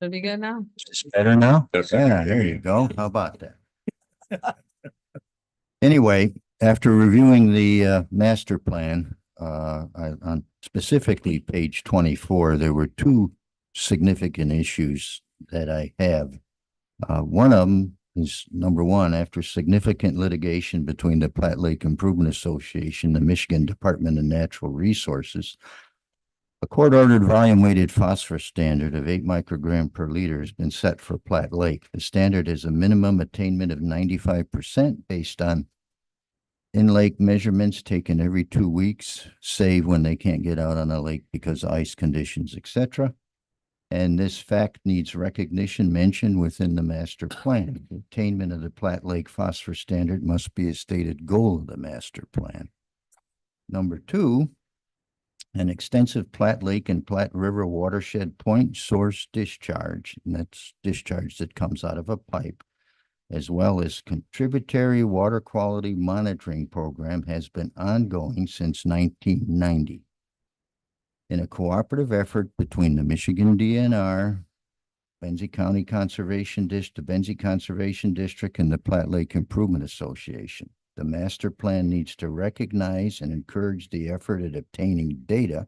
Should be good now. Is this better now? Yes. Yeah, there you go. How about that? Anyway, after reviewing the master plan, on specifically page 24, there were two significant issues that I have. One of them is number one, after significant litigation between the Platte Lake Improvement Association, the Michigan Department of Natural Resources, a court-ordered volume-weighted phosphorus standard of 8 microgram per liter has been set for Platte Lake. The standard is a minimum attainment of 95% based on in-lake measurements taken every 2 weeks, save when they can't get out on the lake because of ice conditions, etc. And this fact needs recognition mentioned within the master plan. The attainment of the Platte Lake phosphorus standard must be a stated goal of the master plan. Number two, an extensive Platte Lake and Platte River watershed point source discharge, and that's discharge that comes out of a pipe, as well as contributory water quality monitoring program has been ongoing since 1990. In a cooperative effort between the Michigan DNR, Benzie County Conservation District, the Benzie Conservation District, and the Platte Lake Improvement Association, the master plan needs to recognize and encourage the effort at obtaining data,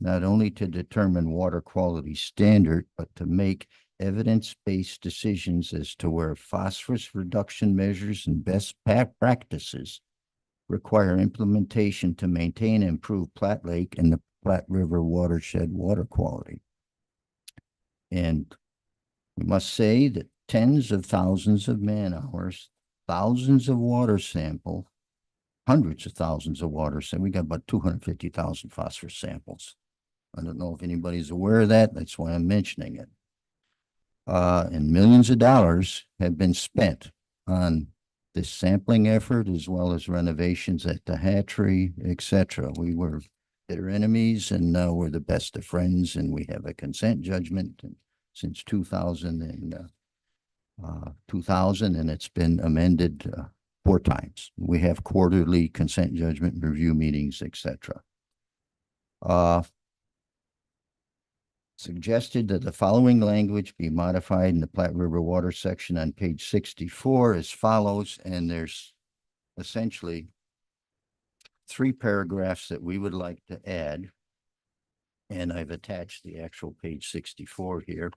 not only to determine water quality standard, but to make evidence-based decisions as to where phosphorus reduction measures and best practices require implementation to maintain and improve Platte Lake and the Platte River watershed water quality. And we must say that tens of thousands of man-hours, thousands of water sample, hundreds of thousands of water samples. We got about 250,000 phosphorus samples. I don't know if anybody's aware of that. That's why I'm mentioning it. And millions of dollars have been spent on this sampling effort, as well as renovations at the hatchery, etc. We were bitter enemies, and now we're the best of friends, and we have a consent judgment since 2000, and it's been amended 4 times. We have quarterly consent judgment review meetings, etc. Suggested that the following language be modified in the Platte River water section on page 64 as follows, and there's essentially 3 paragraphs that we would like to add, and I've attached the actual page 64 here.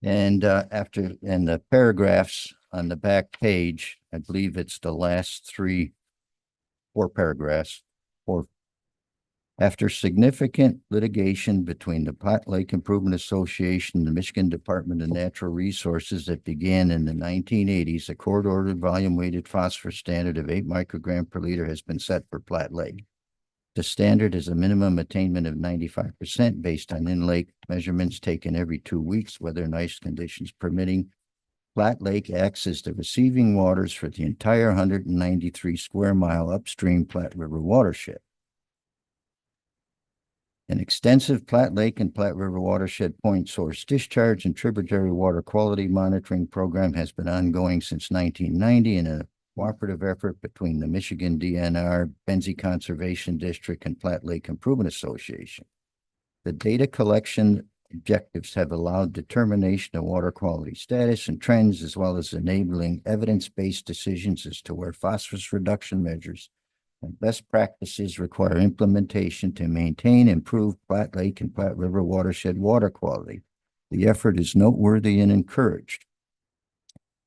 And the paragraphs on the back page, I believe it's the last 4 paragraphs, or after significant litigation between the Platte Lake Improvement Association and the Michigan Department of Natural Resources that began in the 1980s, a court-ordered volume-weighted phosphorus standard of 8 microgram per liter has been set for Platte Lake. The standard is a minimum attainment of 95% based on in-lake measurements taken every 2 weeks, weather and ice conditions permitting. Platte Lake acts as the receiving waters for the entire 193 square mile upstream Platte River watershed. An extensive Platte Lake and Platte River watershed point source discharge and tributary water quality monitoring program has been ongoing since 1990 in a cooperative effort between the Michigan DNR, Benzie Conservation District, and Platte Lake Improvement Association. The data collection objectives have allowed determination of water quality status and trends, as well as enabling evidence-based decisions as to where phosphorus reduction measures and best practices require implementation to maintain improved Platte Lake and Platte River watershed water quality. The effort is noteworthy and encouraged.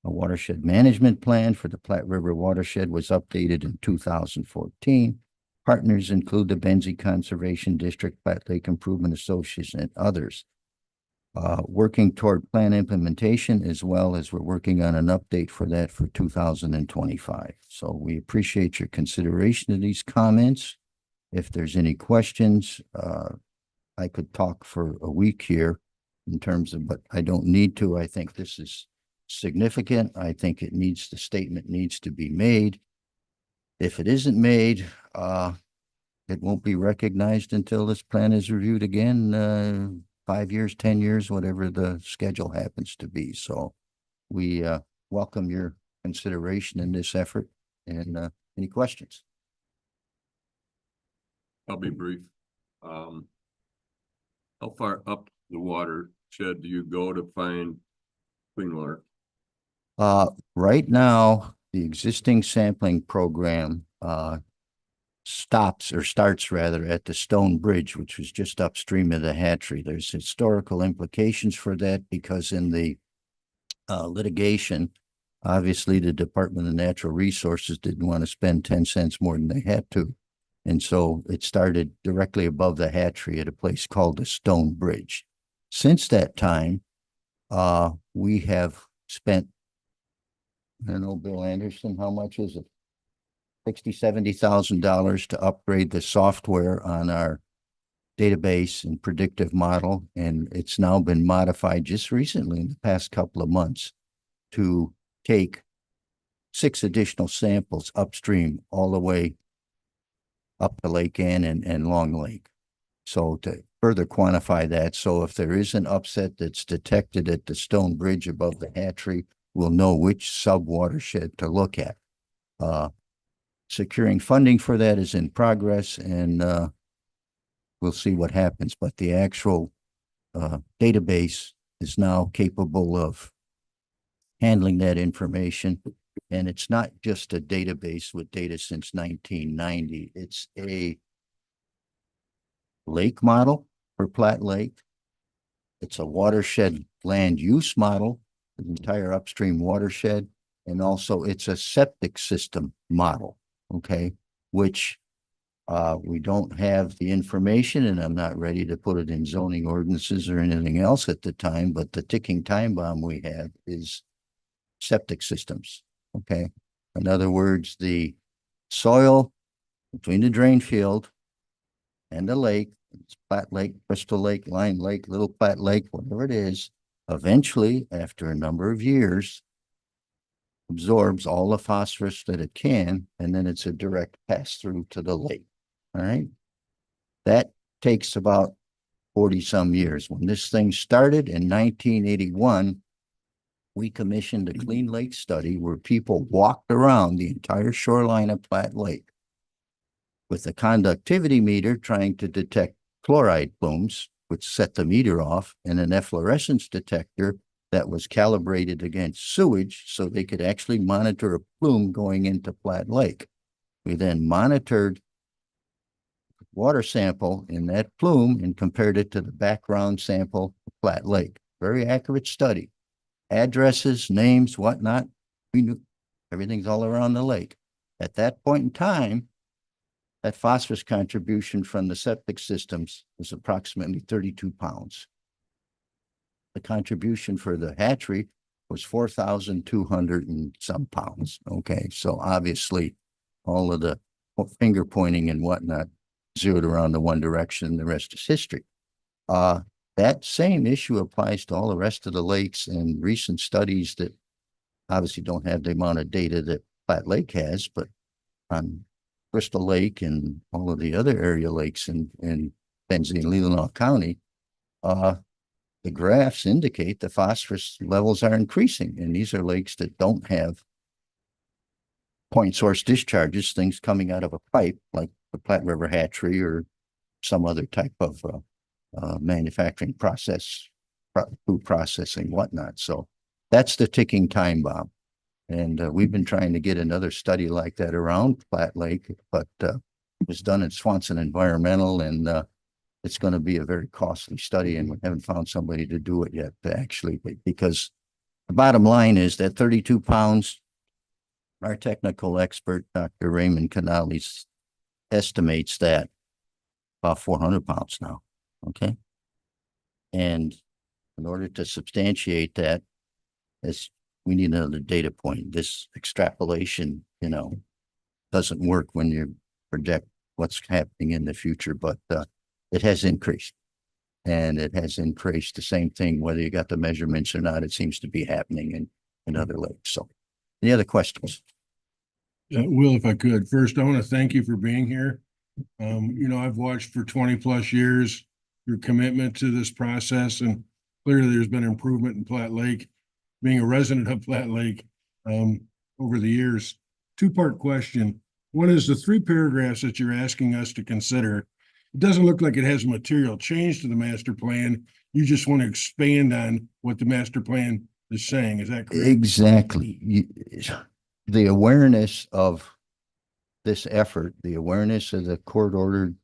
A watershed management plan for the Platte River watershed was updated in 2014. Partners include the Benzie Conservation District, Platte Lake Improvement Association, and others. Working toward plan implementation, as well as we're working on an update for that for 2025. So we appreciate your consideration of these comments. If there's any questions, I could talk for a week here in terms of, but I don't need to. I think this is significant. I think the statement needs to be made. If it isn't made, it won't be recognized until this plan is reviewed again, 5 years, 10 years, whatever the schedule happens to be. So we welcome your consideration in this effort. And any questions? I'll be brief. How far up the water watershed do you go to find clean water? Right now, the existing sampling program, starts rather at the Stone Bridge, which was just upstream of the hatchery. There's historical implications for that because in the litigation, obviously the Department of Natural Resources didn't want to spend 10 cents more than they had to. And so it started directly above the hatchery at a place called the Stone Bridge. Since that time, we have spent, I don't know, Bill Anderson, how much is it? $60,000-$70,000 to upgrade the software on our database and predictive model. And it's now been modified just recently in the past couple of months to take 6 additional samples upstream all the way up to Lake Ann and Long Lake. So to further quantify that, so if there is an upset that's detected at the Stone Bridge above the hatchery, we'll know which sub-watershed to look at. Securing funding for that is in progress, and we'll see what happens. But the actual database is now capable of handling that information. And it's not just a database with data since 1990. It's a lake model for Platte Lake. It's a watershed land use model, the entire upstream watershed. And also it's a septic system model, okay, which we don't have the information, and I'm not ready to put it in zoning ordinances or anything else at the time, but the ticking time bomb we have is septic systems, okay? In other words, the soil between the drain field and the lake, it's Platte Lake, Crystal Lake, Line Lake, Little Platte Lake, whatever it is, eventually, after a number of years, absorbs all the phosphorus that it can, and then it's a direct pass through to the lake. All right. That takes about 40 some years. When this thing started in 1981, we commissioned a Clean Lake study where people walked around the entire shoreline of Platte Lake with a conductivity meter trying to detect chloride plumes, which set the meter off, and an efflorescence detector that was calibrated against sewage so they could actually monitor a plume going into Platte Lake. We then monitored water sample in that plume and compared it to the background sample of Platte Lake. Very accurate study. Addresses, names, whatnot. We knew everything's all around the lake. At that point in time, that phosphorus contribution from the septic systems was approximately 32 pounds. The contribution for the hatchery was 4,200 and some pounds. Okay, so obviously all of the finger pointing and whatnot zeroed around the one direction, the rest is history. That same issue applies to all the rest of the lakes, and recent studies that obviously don't have the amount of data that Platte Lake has, but on Crystal Lake and all of the other area lakes in Benzie and Leelanau County, the graphs indicate the phosphorus levels are increasing, and these are lakes that don't have point source discharges, things coming out of a pipe like the Platte River Hatchery or some other type of manufacturing process, food processing, whatnot. So that's the ticking time bomb. And we've been trying to get another study like that around Platte Lake, but it was done at Swanson Environmental, and it's going to be a very costly study, and we haven't found somebody to do it yet to actually, because the bottom line is that 32 pounds, our technical expert, Dr. Raymond Canali, estimates that about 400 pounds now. Okay. And in order to substantiate that, we need another data point. This extrapolation, doesn't work when you project what's happening in the future, but it has increased. And it has increased the same thing, whether you got the measurements or not, it seems to be happening in other lakes. So any other questions? Will, if I could, first, I want to thank you for being here. I've watched for 20 plus years your commitment to this process, and clearly there's been improvement in Platte Lake. Being a resident of Platte Lake over the years, two-part question. One is the 3 paragraphs that you're asking us to consider. It doesn't look like it has material change to the master plan. You just want to expand on what the master plan is saying. Is that correct? Exactly. The awareness of this effort, the awareness of the court-ordered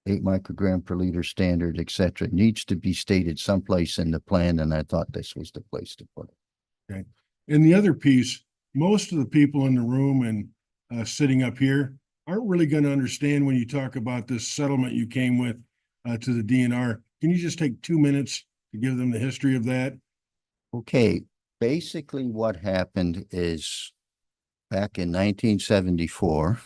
8 microgram per liter standard, et cetera, needs to be stated someplace in the plan, and I thought this was the place to put it. And the other piece, most of the people in the room and sitting up here aren't really going to understand when you talk about this settlement you came with to the DNR. Can you just take 2 minutes to give them the history of that? Okay, basically what happened is back in 1974,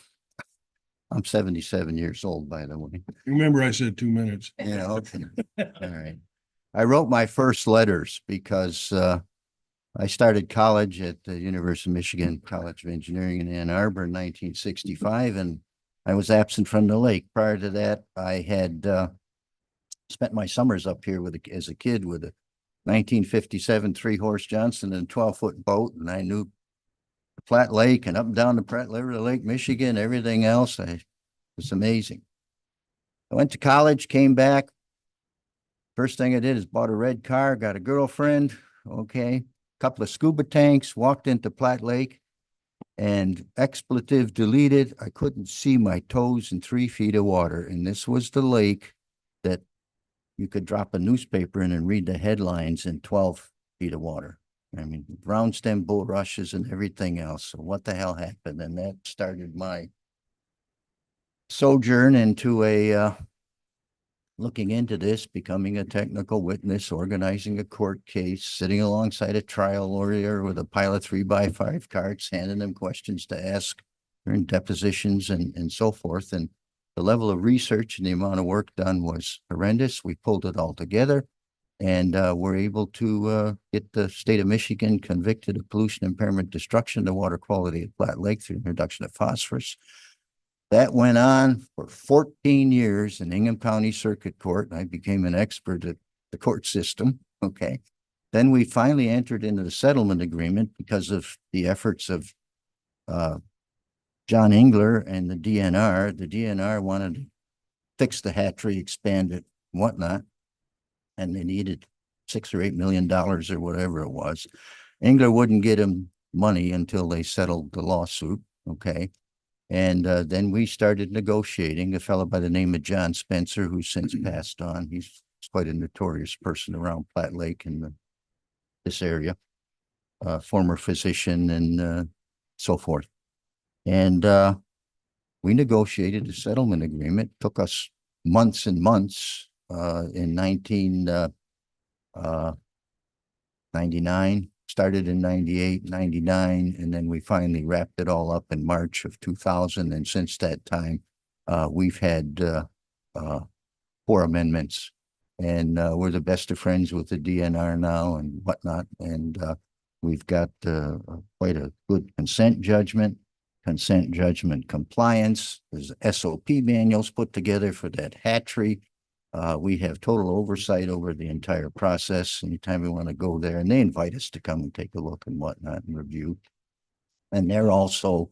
I'm 77 years old, by the way. Remember, I said 2 minutes. Yeah, okay. All right. I wrote my first letters because I started college at the University of Michigan College of Engineering in Ann Arbor in 1965, and I was absent from the lake. Prior to that, I had spent my summers up here as a kid with a 1957 3-horse Johnson and a 12-foot boat, and I knew the Platte Lake and up and down the Platte River to Lake Michigan, everything else. It was amazing. I went to college, came back. First thing I did is bought a red car, got a girlfriend, okay, couple of scuba tanks, walked into Platte Lake, and expletive deleted. I couldn't see my toes in 3 feet of water. And this was the lake that you could drop a newspaper in and read the headlines in 12 feet of water. I mean, round stem bulrushes and everything else. So what the hell happened? And that started my sojourn into looking into this, becoming a technical witness, organizing a court case, sitting alongside a trial lawyer with a pile of 3x5 cards, handing them questions to ask during depositions and so forth. And the level of research and the amount of work done was horrendous. We pulled it all together and were able to get the state of Michigan convicted of pollution, impairment, destruction to water quality at Platte Lake through introduction of phosphorus. That went on for 14 years in Ingham County Circuit Court. I became an expert at the court system. Okay. Then we finally entered into the settlement agreement because of the efforts of John Engler and the DNR. The DNR wanted to fix the hatchery, expand it, and whatnot, and they needed $6 or $8 million or whatever it was. Engler wouldn't get him money until they settled the lawsuit. Okay. And then we started negotiating. A fellow by the name of John Spencer, who's since passed on. He's quite a notorious person around Platte Lake and this area, former physician and so forth. And we negotiated a settlement agreement. Took us months and months in 1999. Started in 98, 99, and then we finally wrapped it all up in March of 2000. And since that time, we've had 4 amendments, and we're the best of friends with the DNR now and whatnot. And we've got quite a good consent judgment compliance. There's SOP manuals put together for that hatchery. We have total oversight over the entire process anytime we want to go there, and they invite us to come and take a look and whatnot and review. And they're also,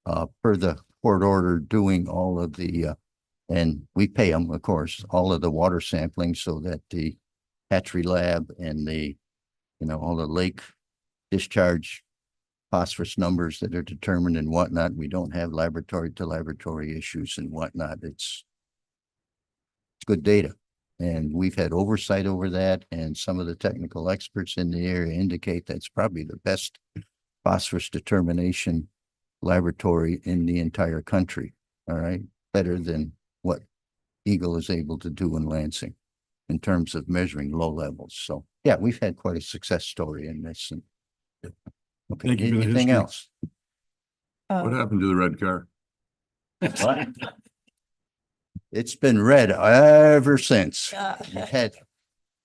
per the court order, doing all of the, and we pay them, of course, all of the water sampling so that the hatchery lab and the, all the lake discharge phosphorus numbers that are determined and whatnot. We don't have laboratory to laboratory issues and whatnot. It's good data, and we've had oversight over that, and some of the technical experts in the area indicate that's probably the best phosphorus determination laboratory in the entire country. All right, better than what Eagle is able to do in Lansing in terms of measuring low levels. So yeah, we've had quite a success story in this. And, okay, Thank you for the anything history. else? What happened to the red car? What? It's been red ever since. We've had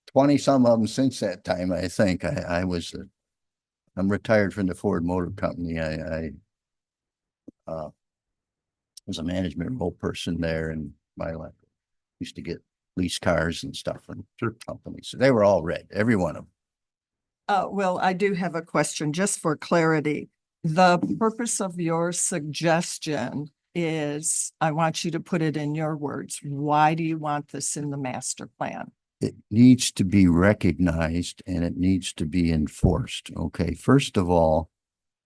20 some of them since that time. I think I'm retired from the Ford Motor Company. I was a management role person there in my life. Used to get lease cars and stuff from companies. So they were all red, every one of them. Well, I do have a question just for clarity. The purpose of your suggestion is, I want you to put it in your words. Why do you want this in the master plan? it needs to be recognized and it needs to be enforced. Okay, first of all,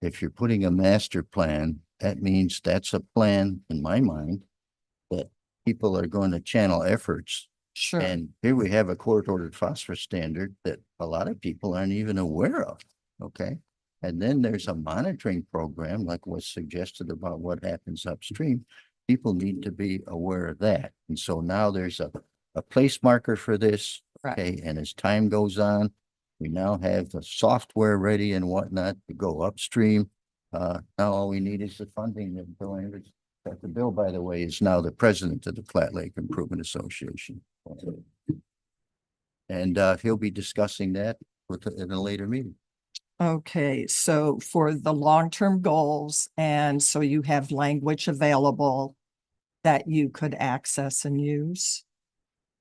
if you're putting a master plan, that means that's a plan, in my mind, that people are going to channel efforts. Sure. And here we have a court-ordered phosphorus standard that a lot of people aren't even aware of, okay? And then there's a monitoring program like was suggested about what happens upstream. People need to be aware of that. And so now there's a place marker for this, Right. okay? And as time goes on, we now have the software ready and whatnot to go upstream. Now all we need is the funding that Bill Anderson, the bill, by the way, is now the president of the Flat Lake Improvement Association. And he'll be discussing that in a later meeting. Okay, so for the long-term goals, and so you have language available that you could access and use?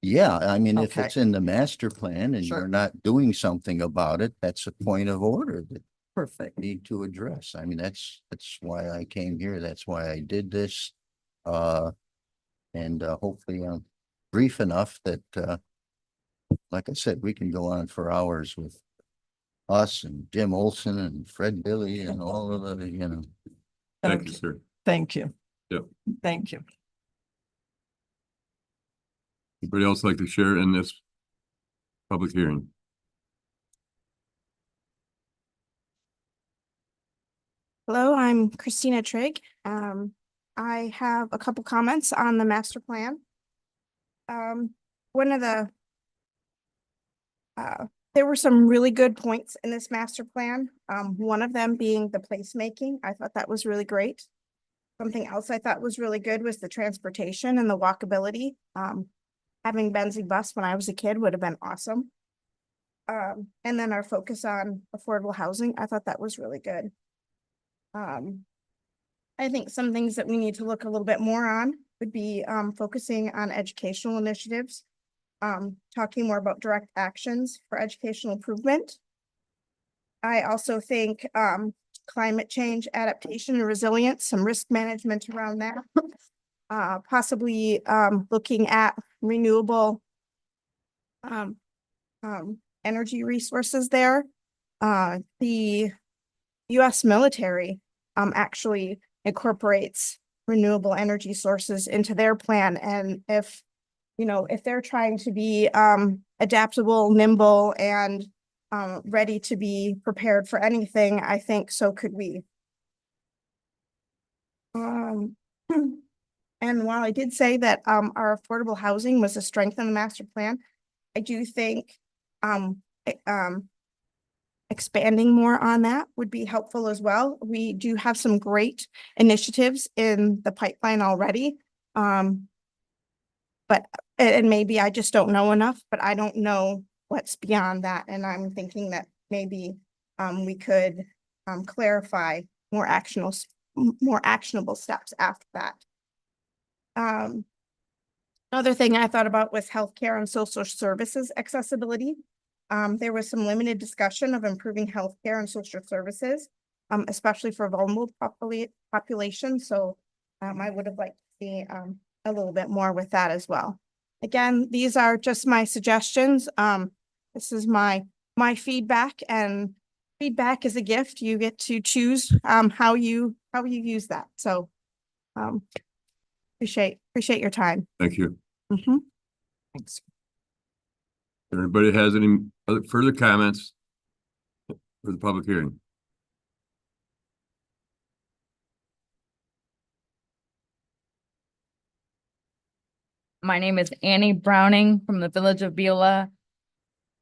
Yeah, I mean, if Okay. it's in the master plan and Sure. you're not doing something about it, that's a point of order that Perfect. we need to address. I mean, that's why I came here. That's why I did this. And hopefully I'm brief enough that, like I said, we can go on for hours with us and Jim Olson and Fred Billy and all of the, you know. Thank you, Okay, sir. thank you. Yep. Thank you. Anybody else like to share in this public hearing? Hello, I'm Christina Trigg. I have a couple comments on the master plan. One of the there were some really good points in this master plan. One of them being the placemaking. I thought that was really great. Something else I thought was really good was the transportation and the walkability. Having Benzie bus when I was a kid would have been awesome. And then our focus on affordable housing, I thought that was really good. I think some things that we need to look a little bit more on would be focusing on educational initiatives, talking more about direct actions for educational improvement. I also think climate change, adaptation and resilience, some risk management around that. Possibly looking at renewable energy resources there. The US military actually incorporates renewable energy sources into their plan. And if, you know, if they're trying to be adaptable, nimble, and ready to be prepared for anything, I think so could we. And while I did say that our affordable housing was a strength in the master plan, I do think expanding more on that would be helpful as well. We do have some great initiatives in the pipeline already. But and maybe I just don't know enough, but I don't know what's beyond that. And I'm thinking that maybe we could clarify more actionable steps after that. Another thing I thought about was healthcare and social services accessibility. There was some limited discussion of improving healthcare and social services, especially for vulnerable population. So I would have liked to see a little bit more with that as well. Again, these are just my suggestions. This is my feedback, and feedback is a gift. You get to choose how you use that. So appreciate your time. Thank you. Thanks. If anybody has any other further comments for the public hearing? My name is Annie Browning from the Village of Beulah.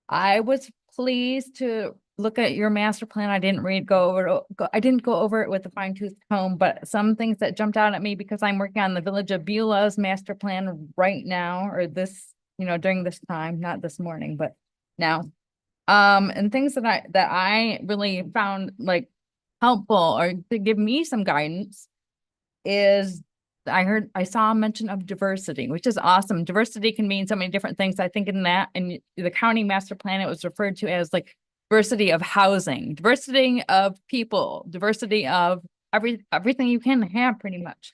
I was pleased to look at your master plan. I didn't go over it with a fine-tooth comb, but some things that jumped out at me because I'm working on the Village of Beulah's master plan right now, or this, during this time, not this morning, but now. And things that I really found like helpful or to give me some guidance is I saw a mention of diversity, which is awesome. Diversity can mean so many different things. I think in the county master plan, it was referred to as like diversity of housing, diversity of people, diversity of everything you can have pretty much.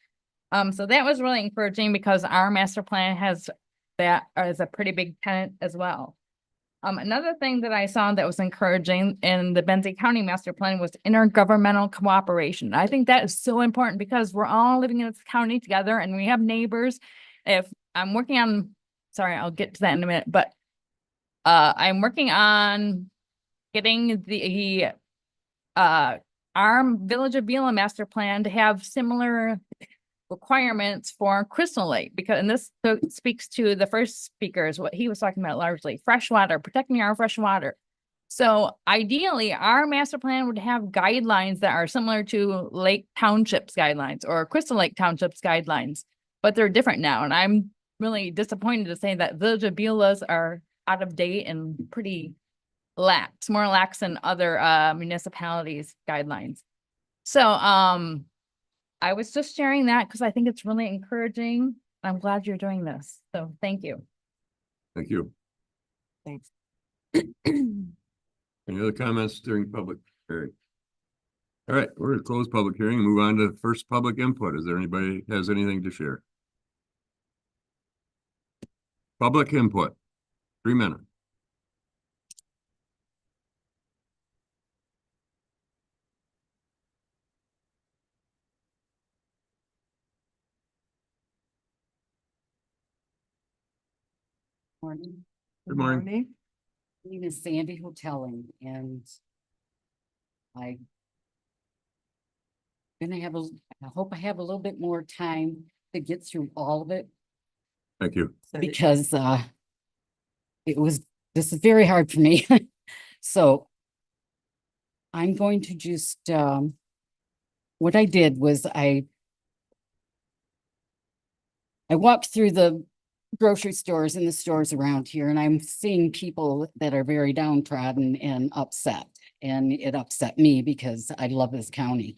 So that was really encouraging because our master plan has that is a pretty big tenant as well. Another thing that I saw that was encouraging in the Benzie County Master Plan was intergovernmental cooperation. I think that is so important because we're all living in this county together and we have neighbors. If I'm working on, sorry, I'll get to that in a minute, but I'm working on getting the our Village of Beulah Master Plan to have similar requirements for Crystal Lake, because, and this speaks to the first speakers, what he was talking about largely, fresh water, protecting our fresh water. So ideally, our master plan would have guidelines that are similar to Lake Township's guidelines or Crystal Lake Township's guidelines, but they're different now. And I'm really disappointed to say that Village of Beulah's are out of date and pretty lax, more lax than other municipalities' guidelines. So I was just sharing that because I think it's really encouraging. I'm glad you're doing this. So thank you. Thank you. Thanks. Any other comments during public hearing? All right, we're gonna close public hearing and move on to first public input. Is there anybody has anything to share? Public input, 3 minutes. Morning. Good morning. My name is Sandy Hotelling and I I hope I have a little bit more time to get through all of it Thank you. because this is very hard for me. So I'm going to just what I did was I walked through the grocery stores and the stores around here, and I'm seeing people that are very downtrodden and upset. And it upset me because I love this county.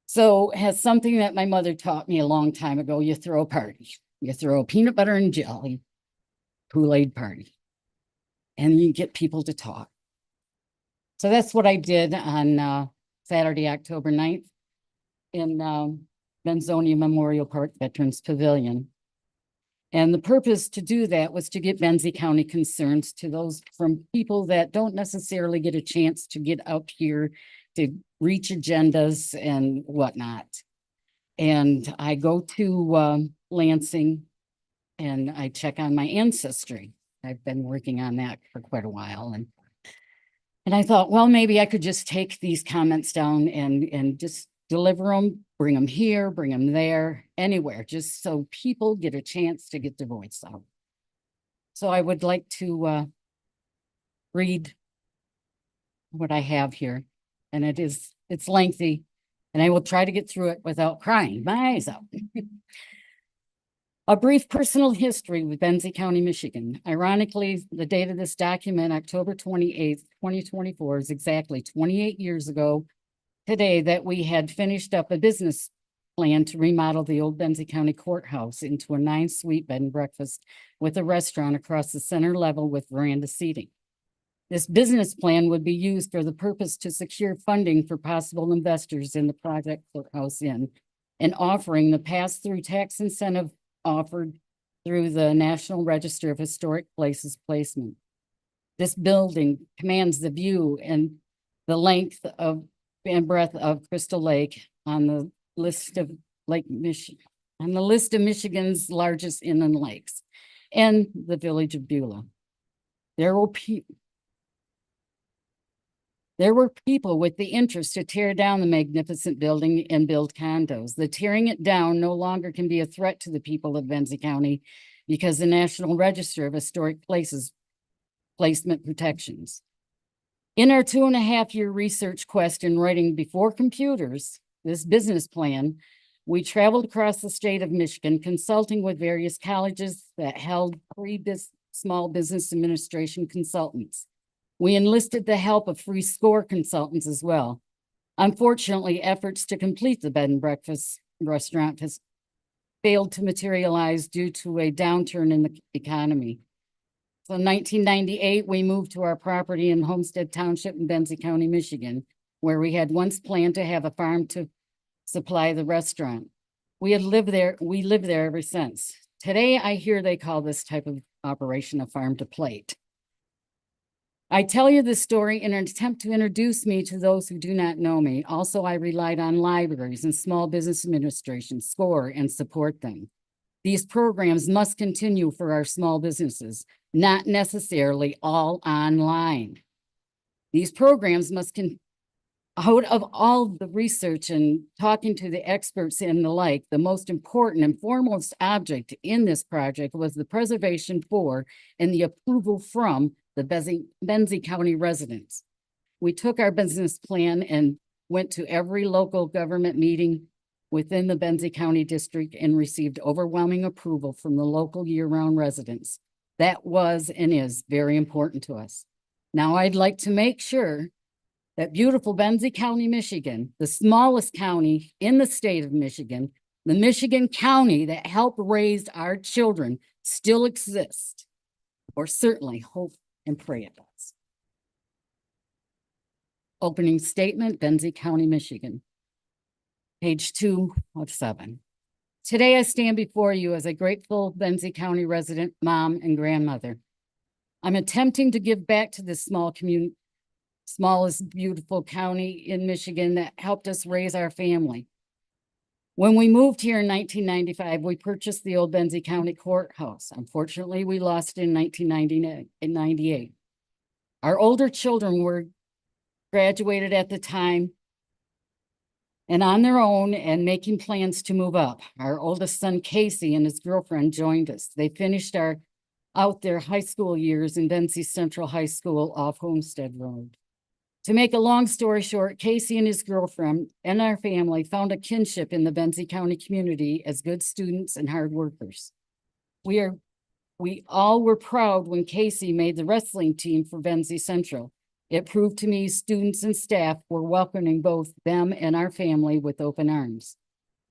So it has something that my mother taught me a long time ago. You throw a party. You throw a peanut butter and jelly Kool-Aid party. And you get people to talk. So that's what I did on Saturday, October 9th in Benzonia Memorial Park Veterans Pavilion. And the purpose to do that was to get Benzie County concerns to those from people that don't necessarily get a chance to get up here to reach agendas and whatnot. And I go to Lansing and I check on my ancestry. I've been working on that for quite a while. And I thought, well, maybe I could just take these comments down and just deliver them, bring them here, bring them there, anywhere, just so people get a chance to get their voice out. So I would like to read what I have here, and it's lengthy, and I will try to get through it without crying my eyes out. A brief personal history with Benzie County, Michigan. Ironically, the date of this document, October 28th, 2024, is exactly 28 years ago today that we had finished up a business plan to remodel the old Benzie County Courthouse into a 9-suite bed and breakfast with a restaurant across the center level with veranda seating. This business plan would be used for the purpose to secure funding for possible investors in the project Courthouse Inn and offering the pass-through tax incentive offered through the National Register of Historic Places placement. This building commands the view and the length of and breadth of Crystal Lake on the list of Michigan's largest inland lakes and the village of Beulah. There were people with the interest to tear down the magnificent building and build condos. The tearing it down no longer can be a threat to the people of Benzie County because the National Register of Historic Places placement protections. In our 2.5-year research quest in writing before computers, this business plan, we traveled across the state of Michigan, consulting with various colleges that held small business administration consultants. We enlisted the help of free SCORE consultants as well. Unfortunately, efforts to complete the bed and breakfast restaurant has failed to materialize due to a downturn in the economy. So in 1998, we moved to our property in Homestead Township in Benzie County, Michigan, where we had once planned to have a farm to supply the restaurant. We lived there ever since. Today, I hear they call this type of operation a farm to plate. I tell you this story in an attempt to introduce me to those who do not know me. Also, I relied on libraries and small business administration, SCORE, and support them. These programs must continue for our small businesses, not necessarily all online. These programs must out of all the research and talking to the experts and the like, the most important and foremost object in this project was the preservation for and the approval from the Benzie County residents. We took our business plan and went to every local government meeting within the Benzie County district and received overwhelming approval from the local year-round residents. That was and is very important to us. Now I'd like to make sure that beautiful Benzie County, Michigan, the smallest county in the state of Michigan, the Michigan county that helped raise our children, still exists, or certainly hope and pray it does. Opening statement, Benzie County, Michigan. Page 2 of 7. Today I stand before you as a grateful Benzie County resident, mom, and grandmother. I'm attempting to give back to this small community, smallest beautiful county in Michigan that helped us raise our family. When we moved here in 1995, we purchased the old Benzie County Courthouse. Unfortunately, we lost it in 1998. Our older children were graduated at the time and on their own and making plans to move up. Our oldest son, Casey, and his girlfriend joined us. They finished out their high school years in Benzie Central High School off Homestead Road. To make a long story short, Casey and his girlfriend and our family found a kinship in the Benzie County community as good students and hard workers. We all were proud when Casey made the wrestling team for Benzie Central. It proved to me students and staff were welcoming both them and our family with open arms.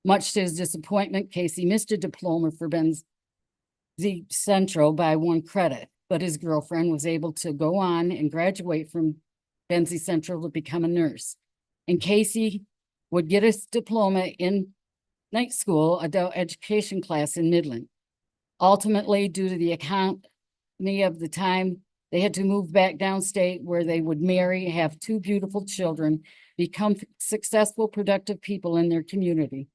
Much to his disappointment, Casey missed a diploma for Benzie Central by 1 credit, but his girlfriend was able to go on and graduate from Benzie Central to become a nurse. And Casey would get his diploma in night school, adult education class in Midland. Ultimately, due to the economy of the time, they had to move back downstate where they would marry, have 2 beautiful children, become successful, productive people in their community.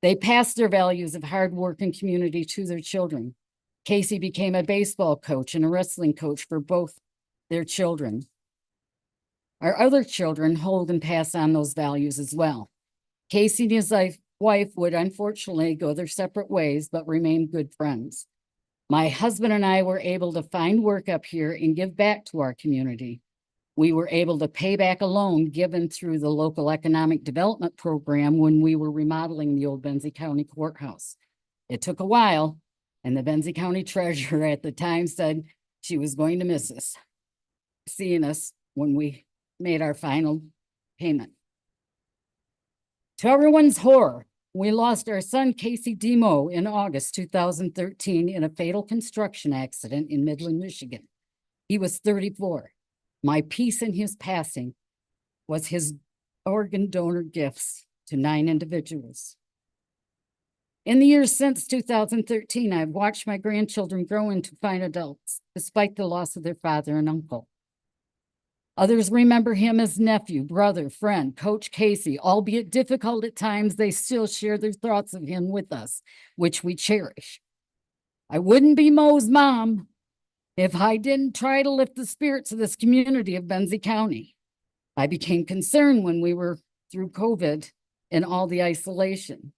They passed their values of hard work and community to their children. Casey became a baseball coach and a wrestling coach for both their children. Our other children hold and pass on those values as well. Casey and his wife would unfortunately go their separate ways, but remain good friends. My husband and I were able to find work up here and give back to our community. We were able to pay back a loan given through the local economic development program when we were remodeling the old Benzie County Courthouse. It took a while, and the Benzie County treasurer at the time said she was going to miss us, seeing us when we made our final payment. To everyone's horror, we lost our son, Casey Demo, in August 2013 in a fatal construction accident in Midland, Michigan. He was 34. My peace in his passing was his organ donor gifts to 9 individuals. In the years since 2013, I've watched my grandchildren grow into fine adults, despite the loss of their father and uncle. Others remember him as nephew, brother, friend, Coach Casey. Albeit difficult at times, they still share their thoughts of him with us, which we cherish. I wouldn't be Mo's mom if I didn't try to lift the spirits of this community of Benzie County. I became concerned when we were through COVID and all the isolation.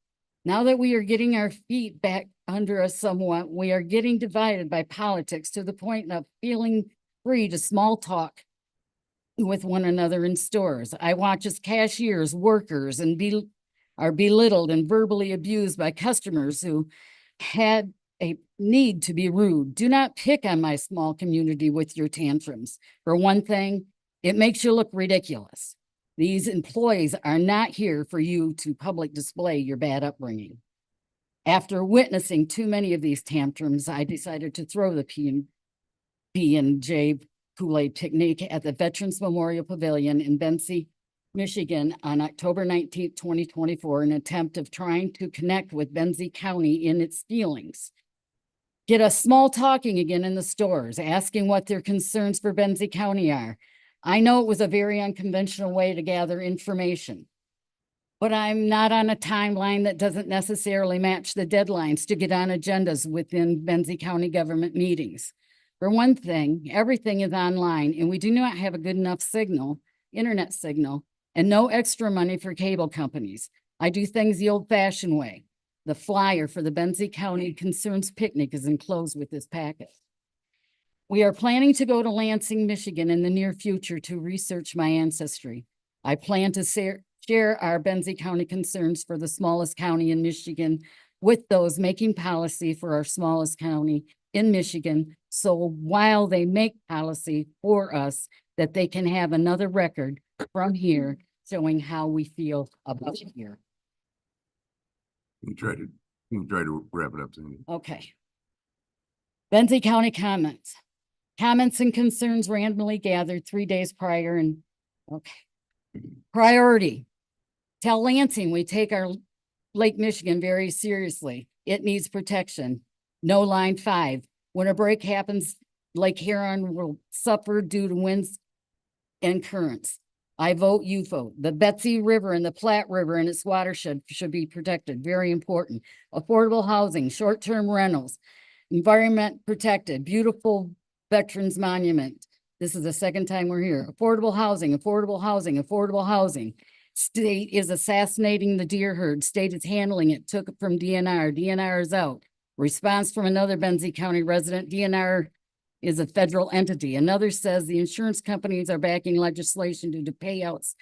Now that we are getting our feet back under us somewhat, we are getting divided by politics to the point of feeling free to small talk with one another in stores. I watch as cashiers, workers, are belittled and verbally abused by customers who had a need to be rude. Do not pick on my small community with your tantrums. For one thing, it makes you look ridiculous. These employees are not here for you to public display your bad upbringing. After witnessing too many of these tantrums, I decided to throw the P&J Kool-Aid picnic at the Veterans Memorial Pavilion in Benzie, Michigan on October 19th, 2024, in an attempt of trying to connect with Benzie County in its feelings. Get us small talking again in the stores, asking what their concerns for Benzie County are. I know it was a very unconventional way to gather information. But I'm not on a timeline that doesn't necessarily match the deadlines to get on agendas within Benzie County government meetings. For one thing, everything is online and we do not have a good enough signal, internet signal, and no extra money for cable companies. I do things the old fashioned way. The flyer for the Benzie County Concerns Picnic is enclosed with this packet. We are planning to go to Lansing, Michigan in the near future to research my ancestry. I plan to share our Benzie County concerns for the smallest county in Michigan with those making policy for our smallest county in Michigan. So while they make policy for us, that they can have another record from here showing how we feel about here. You can try to wrap it up. Sandy. Okay. Benzie County comments. Comments and concerns randomly gathered 3 days prior and, okay. Priority. Tell Lansing we take our Lake Michigan very seriously. It needs protection. No line 5. When a break happens, Lake Huron will suffer due to winds and currents. I vote, you vote. The Betsy River and the Platte River and its watershed should be protected. Very important. Affordable housing, short-term rentals, environment protected, beautiful Veterans Monument. This is the second time we're here. Affordable housing, affordable housing, affordable housing. State is assassinating the deer herd. State is handling it, took it from DNR. DNR is out. Response from another Benzie County resident. DNR is a federal entity. Another says the insurance companies are backing legislation due to payouts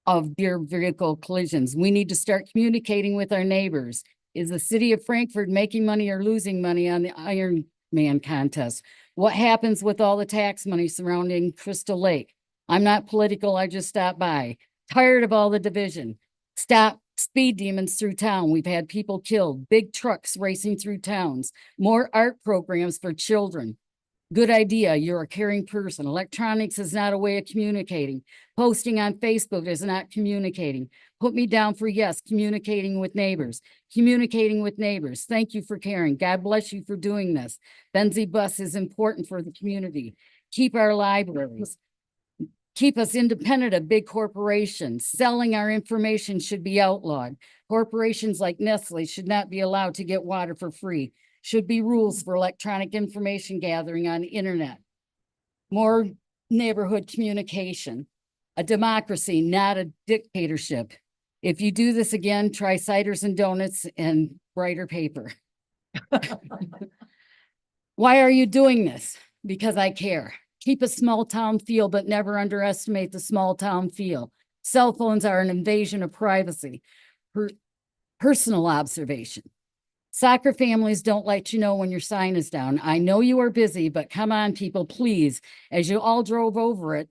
of deer vehicle collisions. We need to start communicating with our neighbors. Is the city of Frankfurt making money or losing money on the Iron Man contest? What happens with all the tax money surrounding Crystal Lake? I'm not political, I just stopped by. Tired of all the division. Stop speed demons through town. We've had people killed, big trucks racing through towns, more art programs for children. Good idea. You're a caring person. Electronics is not a way of communicating. Posting on Facebook is not communicating. Put me down for yes, communicating with neighbors. Communicating with neighbors. Thank you for caring. God bless you for doing this. Benzie Bus is important for the community. Keep our libraries. Keep us independent of big corporations. Selling our information should be outlawed. Corporations like Nestle should not be allowed to get water for free. Should be rules for electronic information gathering on the internet. More neighborhood communication. A democracy, not a dictatorship. If you do this again, try ciders and donuts and brighter paper. Why are you doing this? Because I care. Keep a small town feel, but never underestimate the small town feel. Cell phones are an invasion of privacy. Personal observation. Soccer families don't let you know when your sign is down. I know you are busy, but come on, people, please. As you all drove over it,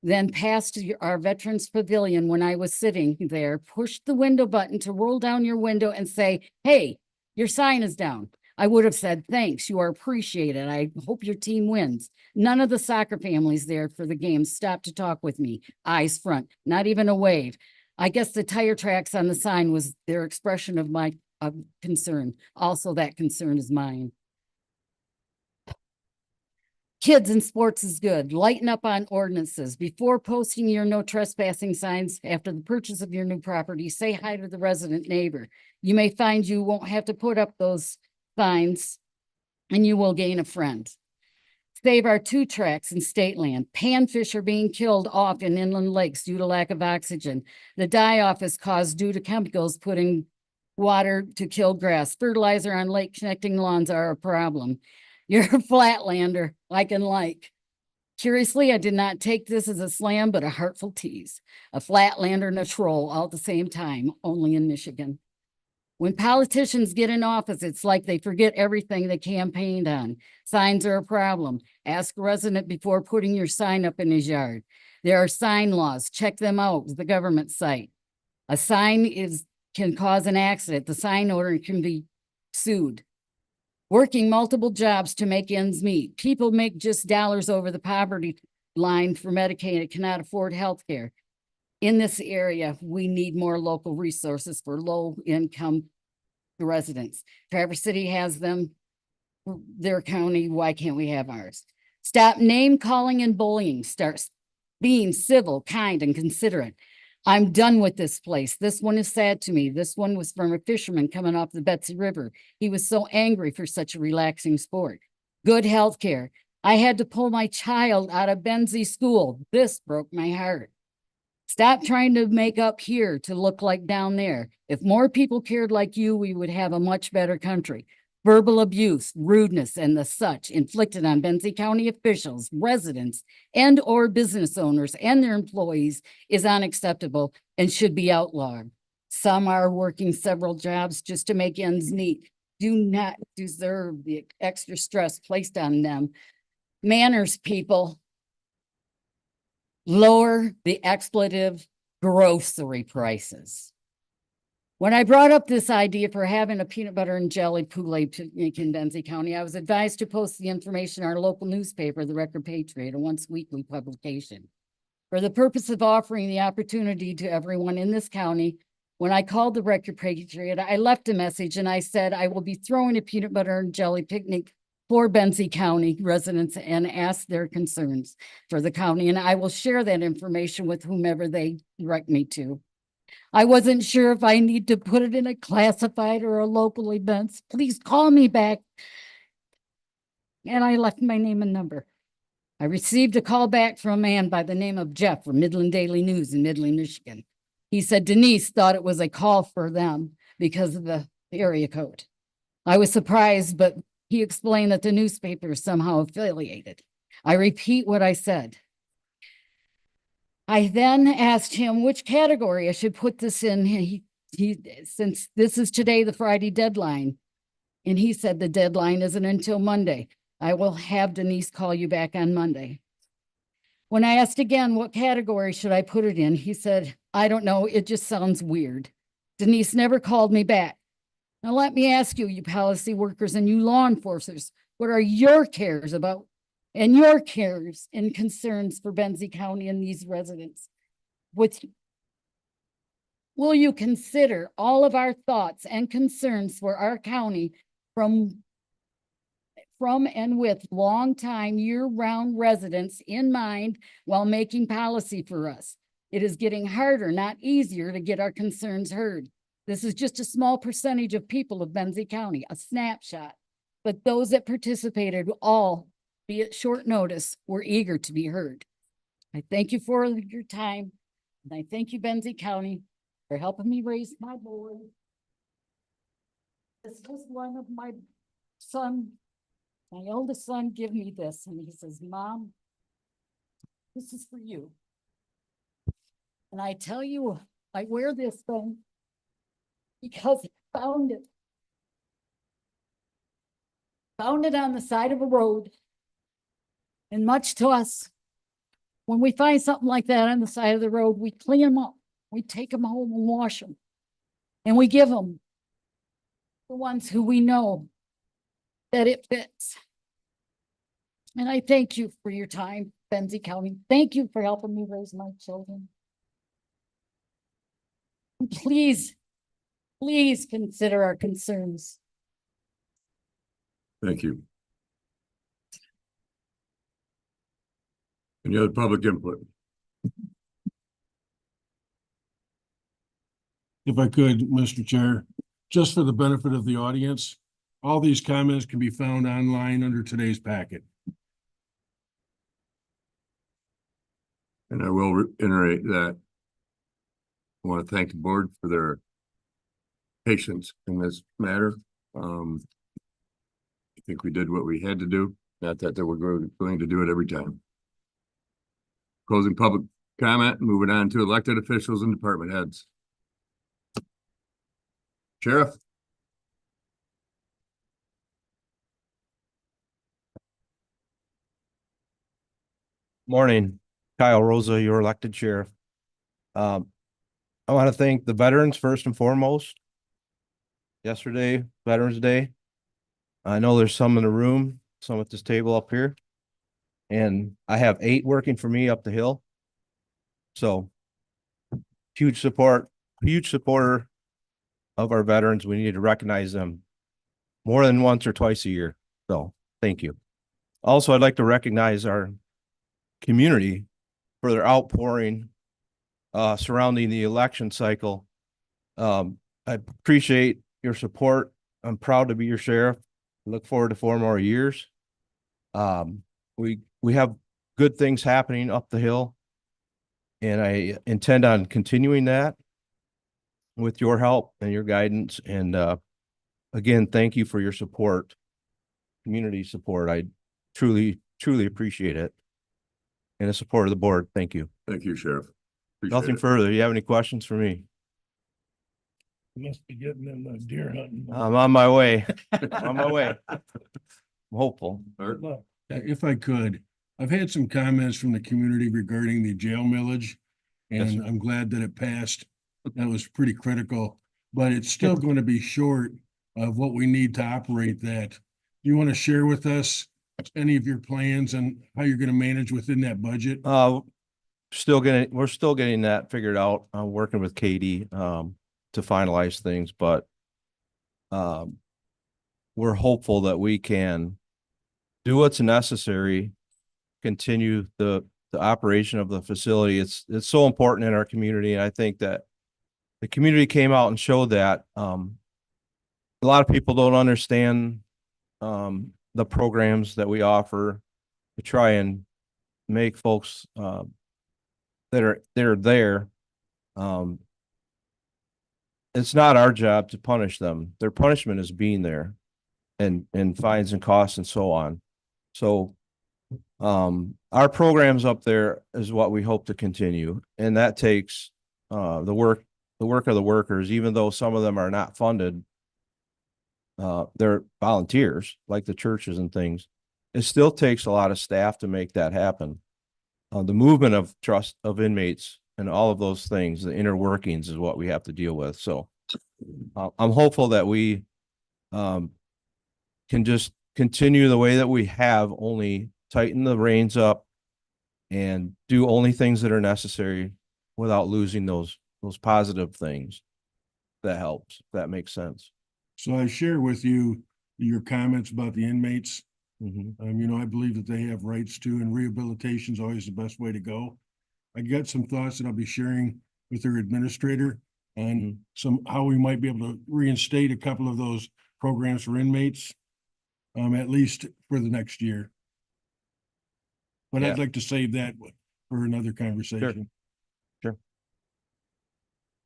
then past our Veterans Pavilion when I was sitting there, push the window button to roll down your window and say, hey, your sign is down. I would have said, thanks, you are appreciated. I hope your team wins. None of the soccer families there for the game stopped to talk with me. Eyes front, not even a wave. I guess the tire tracks on the sign was their expression of my concern. Also, that concern is mine. Kids in sports is good. Lighten up on ordinances. Before posting your no trespassing signs after the purchase of your new property, say hi to the resident neighbor. You may find you won't have to put up those signs and you will gain a friend. Save our 2 tracks in state land. Panfish are being killed off in inland lakes due to lack of oxygen. The die-off is caused due to chemicals put in water to kill grass. Fertilizer on lake connecting lawns are a problem. You're a flatlander, like and like. Curiously, I did not take this as a slam, but a heartful tease. A flatlander and a troll all at the same time, only in Michigan. When politicians get in office, it's like they forget everything they campaigned on. Signs are a problem. Ask a resident before putting your sign up in his yard. There are sign laws. Check them out with the government site. A sign can cause an accident. The sign owner can be sued. Working multiple jobs to make ends meet. People make just dollars over the poverty line for Medicaid and cannot afford health care. In this area, we need more local resources for low income residents. Traverse City has them. their county, why can't we have ours? Stop name calling and bullying. Start being civil, kind, and considerate. I'm done with this place. This one is sad to me. This one was from a fisherman coming off the Betsy River. He was so angry for such a relaxing sport. Good health care. I had to pull my child out of Benzie School. This broke my heart. Stop trying to make up here to look like down there. If more people cared like you, we would have a much better country. Verbal abuse, rudeness, and the such inflicted on Benzie County officials, residents, and or business owners and their employees is unacceptable and should be outlawed. Some are working several jobs just to make ends meet, do not deserve the extra stress placed on them. Manners, people. Lower the expletive grocery prices. When I brought up this idea for having a peanut butter and jelly Kool-Aid picnic in Benzie County, I was advised to post the information in our local newspaper, the Record Patriot, a once weekly publication. For the purpose of offering the opportunity to everyone in this county, when I called the Record Patriot, I left a message and I said, I will be throwing a peanut butter and jelly picnic for Benzie County residents and ask their concerns for the county, and I will share that information with whomever they direct me to. I wasn't sure if I need to put it in a classified or a local events. Please call me back. And I left my name and number. I received a call back from a man by the name of Jeff from Midland Daily News in Midland, Michigan. He said Denise thought it was a call for them because of the area code. I was surprised, but he explained that the newspaper is somehow affiliated. I repeat what I said. I then asked him which category I should put this in. He since this is today, the Friday deadline, and he said the deadline isn't until Monday. I will have Denise call you back on Monday. When I asked again, what category should I put it in? He said, I don't know. It just sounds weird. Denise never called me back. Now, let me ask you, you policy workers and you law enforcers, what are your cares about and your cares and concerns for Benzie County and these residents? Will you consider all of our thoughts and concerns for our county from and with longtime year-round residents in mind while making policy for us? It is getting harder, not easier, to get our concerns heard. This is just a small percentage of people of Benzie County, a snapshot. But those that participated all, be it short notice, were eager to be heard. I thank you for your time. And I thank you, Benzie County, for helping me raise my boy. This was one of my oldest son give me this, and he says, Mom, this is for you. And I tell you, I wear this thing because I found it. Found it on the side of a road. And much to us, when we find something like that on the side of the road, we clean them up. We take them home and wash them. And we give them the ones who we know that it fits. And I thank you for your time, Benzie County. Thank you for helping me raise my children. And please consider our concerns. Thank you. Any other public input? If I could, Mr. Chair, just for the benefit of the audience, all these comments can be found online under today's packet. And I will reiterate that I want to thank the board for their patience in this matter. I think we did what we had to do, not that we're going to do it every time. Closing public comment, moving on to elected officials and department heads. Sheriff? Morning, Kyle Rosa, your elected sheriff. I want to thank the veterans first and foremost. Yesterday, Veterans Day. I know there's some in the room, some at this table up here. And I have 8 working for me up the hill. So huge supporter of our veterans. We need to recognize them more than once or twice a year. So, thank you. Also, I'd like to recognize our community for their outpouring surrounding the election cycle. I appreciate your support. I'm proud to be your sheriff. Look forward to 4 more years. We have good things happening up the hill, and I intend on continuing that with your help and your guidance. And again, thank you for your support, community support. I truly appreciate it. And the support of the board. Thank you. Thank you, Sheriff. Appreciate Nothing it. further. You have any questions for me? Must be getting in the deer hunting. I'm on my way. On my way. I'm hopeful. Art? If I could, I've had some comments from the community regarding the jail millage. Yes, And sir. I'm glad that it passed. That was pretty critical, but it's still going to be short of what we need to operate that. Do you want to share with us any of your plans and how you're going to manage within that budget? We're still getting that figured out. I'm working with Katie, to finalize things, but, we're hopeful that we can do what's necessary, continue the operation of the facility. It's so important in our community. And I think that the community came out and showed that, a lot of people don't understand, the programs that we offer to try and make folks, that are there. It's not our job to punish them. Their punishment is being there and fines and costs and so on. So, our programs up there is what we hope to continue. And that takes, the work of the workers, even though some of them are not funded. They're volunteers like the churches and things. It still takes a lot of staff to make that happen. The movement of trust of inmates and all of those things, the inner workings is what we have to deal with. So I'm hopeful that we can just continue the way that we have, only tighten the reins up and do only things that are necessary without losing those positive things. That helps. If that makes sense. So I share with you your comments about the inmates. Mhm. I believe that they have rights to, and rehabilitation is always the best way to go. I got some thoughts that I'll be sharing with their administrator on how we might be able to reinstate a couple of those programs for inmates, at least for the next year. But I'd Yeah. like to save that for another conversation.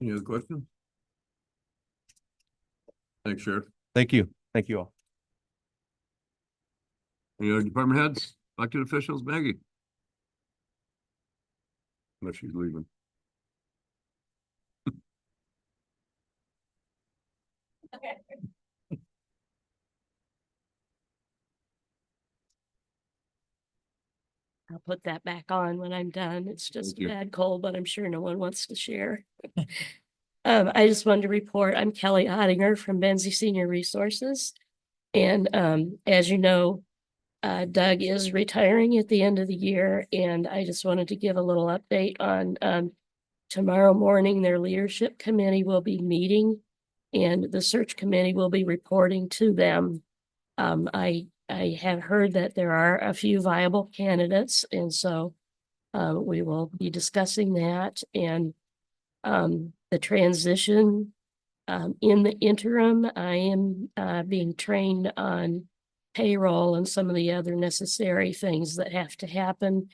Any other questions? Thanks, Sheriff. Thank you. Thank you all. Any other department heads, elected officials, Maggie? Unless she's leaving. I'll put that back on when I'm done. It's just Thank you. a bad cold, but I'm sure no one wants to share. I just wanted to report, I'm Kelly Ottinger from Benzie Senior Resources. And as you know, Doug is retiring at the end of the year, and I just wanted to give a little update on tomorrow morning, their leadership committee will be meeting and the search committee will be reporting to them. I have heard that there are a few viable candidates, and so we will be discussing that and the transition. In the interim, I am being trained on payroll and some of the other necessary things that have to happen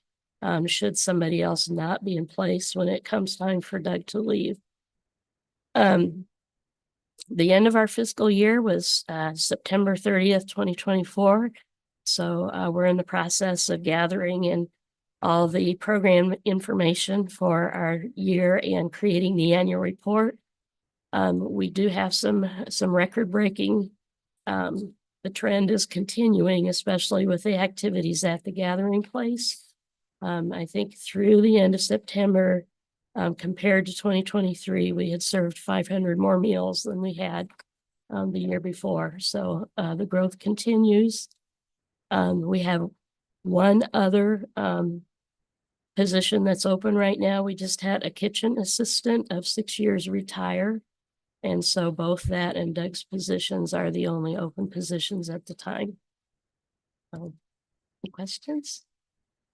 should somebody else not be in place when it comes time for Doug to leave. The end of our fiscal year was September 30th, 2024. So we're in the process of gathering in all the program information for our year and creating the annual report. We do have some record-breaking. The trend is continuing, especially with the activities at the gathering place. I think through the end of September, compared to 2023, we had served 500 more meals than we had the year before. So the growth continues. We have one other position that's open right now. We just had a kitchen assistant of 6 years retire. And so both that and Doug's positions are the only open positions at the time. Any questions?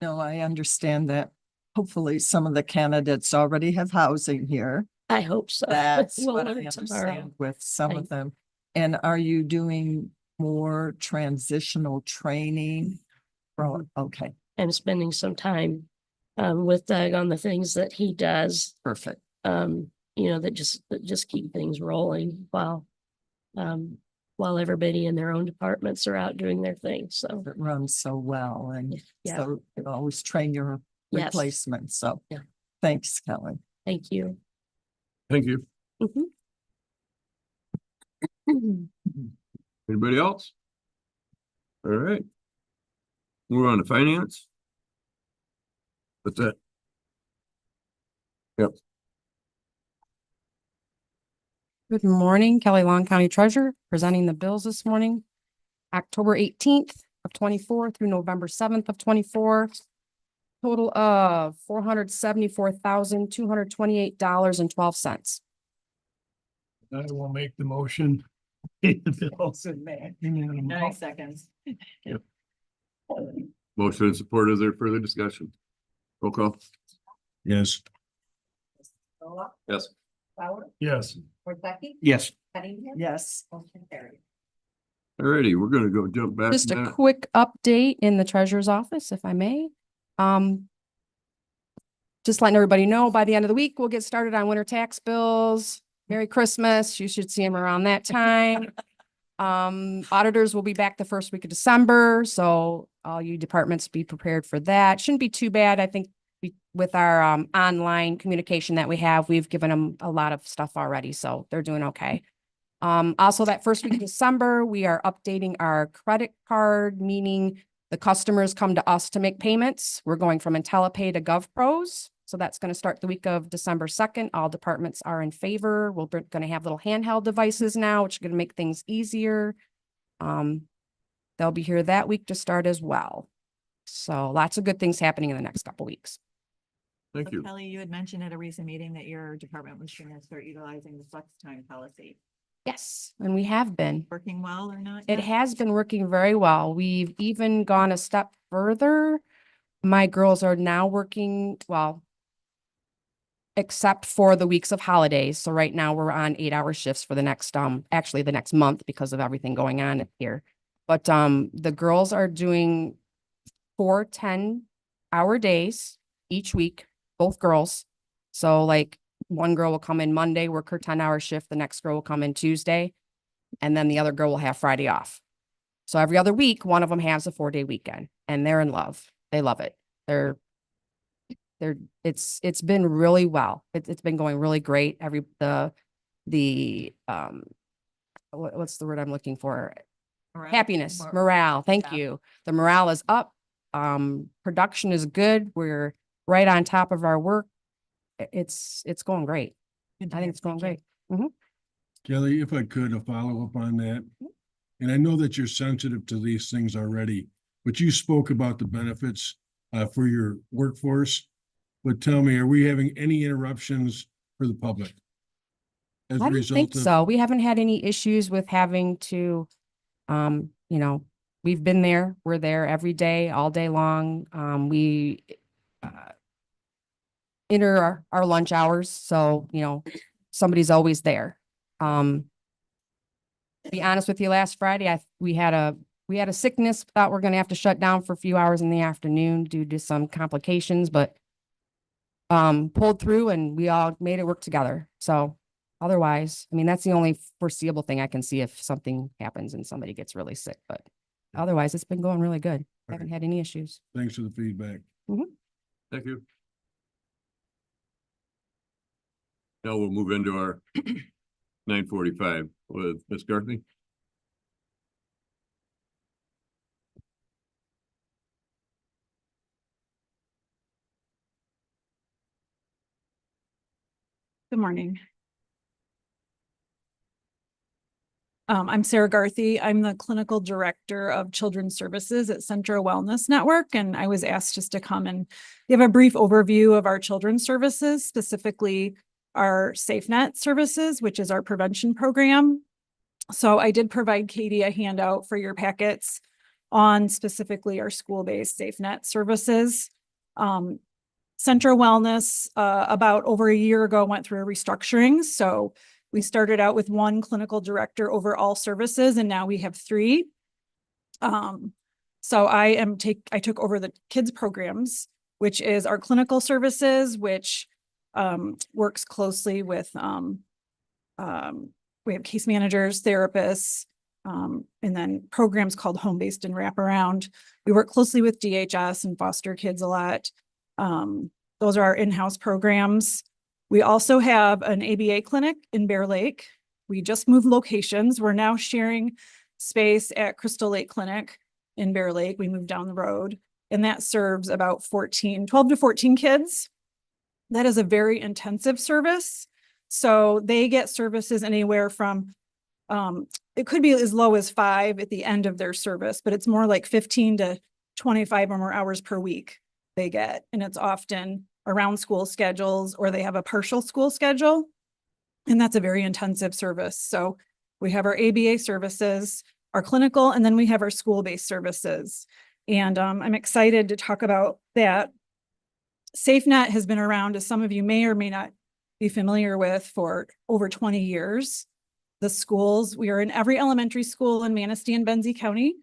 No, I understand that. Hopefully some of the candidates already have housing here. I hope so. That's We'll what I learn tomorrow. understand with some Thank- of them. And are you doing more transitional training? Okay, I'm spending some time with Doug on the things that he does, perfect. that just keep things rolling while everybody in their own departments are out doing their thing. So, It runs so well and yeah, so you always train your Yes. replacements. So Yeah. thanks, Kelly. thank you. Thank you. Mhm. Anybody else? All right. We're on to finance. What's that? Yep. Good morning, Kelly Long County Treasurer, presenting the bills this morning. October 18th of 24 through November 7th of 24. Total of $474,228.12. I will make the motion. Seconds. Motion and support. Is there further discussion? Roll call. Yes. Yes. Yes. Yes. Yes. Alrighty, we're gonna go jump back. Just a minute. quick update in the treasurer's office, if I may. Just letting everybody know, by the end of the week, we'll get started on winter tax bills. Merry Christmas. You should see them around that time. Auditors will be back the first week of December, so all you departments be prepared for that. Shouldn't be too bad. I think with our online communication that we have, we've given them a lot of stuff already, so they're doing okay. Also that first week of December, we are updating our credit card, meaning the customers come to us to make payments. We're going from IntelliPay to GovPros. So that's going to start the week of December 2nd. All departments are in favor. We're going to have little handheld devices now, which are going to make things easier. They'll be here that week to start as well. So lots of good things happening in the next couple weeks. Thank So you. Kelly, you had mentioned at a recent meeting that your department was going to start utilizing the flex time policy. Yes, and we have been. Working well or not? It yet? has been working very well. We've even gone a step further. My girls are now working, well, except for the weeks of holidays. So right now we're on 8-hour shifts for the next, actually the next month because of everything going on here. But the girls are doing 4 10-hour days each week, both girls. So like one girl will come in Monday, work her 10-hour shift. The next girl will come in Tuesday, and then the other girl will have Friday off. So every other week, one of them has a 4-day weekend, and they're in love. They love it. It's been really well. It's been going really great. What's the word I'm looking for? Morale? Happiness, morale. Thank Yeah. you. The morale is up. Production is good. We're right on top of our work. It's going great. Good to I hear. think it's going Thank you. great. Kelly, if I could, a follow-up on that. And I know that you're sensitive to these things already, but you spoke about the benefits for your workforce. But tell me, are we having any interruptions for the public? As a I don't result think of, so. We haven't had any issues with having to, we've been there. We're there every day, all day long. We enter our lunch hours, so, somebody's always there. To be honest with you, last Friday, we had a sickness, thought we're gonna have to shut down for a few hours in the afternoon due to some complications, but pulled through and we all made it work together. So otherwise, I mean, that's the only foreseeable thing I can see if something happens and somebody gets really sick, but otherwise it's been going really good. Haven't had any issues. thanks for the feedback. Thank you. Now we'll move into our 9:45 with Ms. Garthy. Good morning. I'm Sarah Garthy. I'm the Clinical Director of Children's Services at Centra Wellness Network, and I was asked just to come and give a brief overview of our children's services, specifically our SafeNet services, which is our prevention program. So I did provide Katie a handout for your packets on specifically our school-based SafeNet services. Central Wellness, about over a year ago, went through a restructuring. So we started out with one clinical director over all services, and now we have 3. So I took over the kids programs, which is our clinical services, which works closely with, we have case managers, therapists, and then programs called home-based and wraparound. We work closely with DHS and foster kids a lot. Those are our in-house programs. We also have an ABA clinic in Bear Lake. We just moved locations. We're now sharing space at Crystal Lake Clinic in Bear Lake. We moved down the road, and that serves about 12 to 14 kids. That is a very intensive service. So they get services anywhere from, it could be as low as 5 at the end of their service, but it's more like 15 to 25 or more hours per week they get. And it's often around school schedules, or they have a partial school schedule. And that's a very intensive service. So we have our ABA services, our clinical, and then we have our school-based services. And I'm excited to talk about that. SafeNet has been around, as some of you may or may not be familiar with, for over 20 years. The schools, we are in every elementary school in Manistee and Benzie County,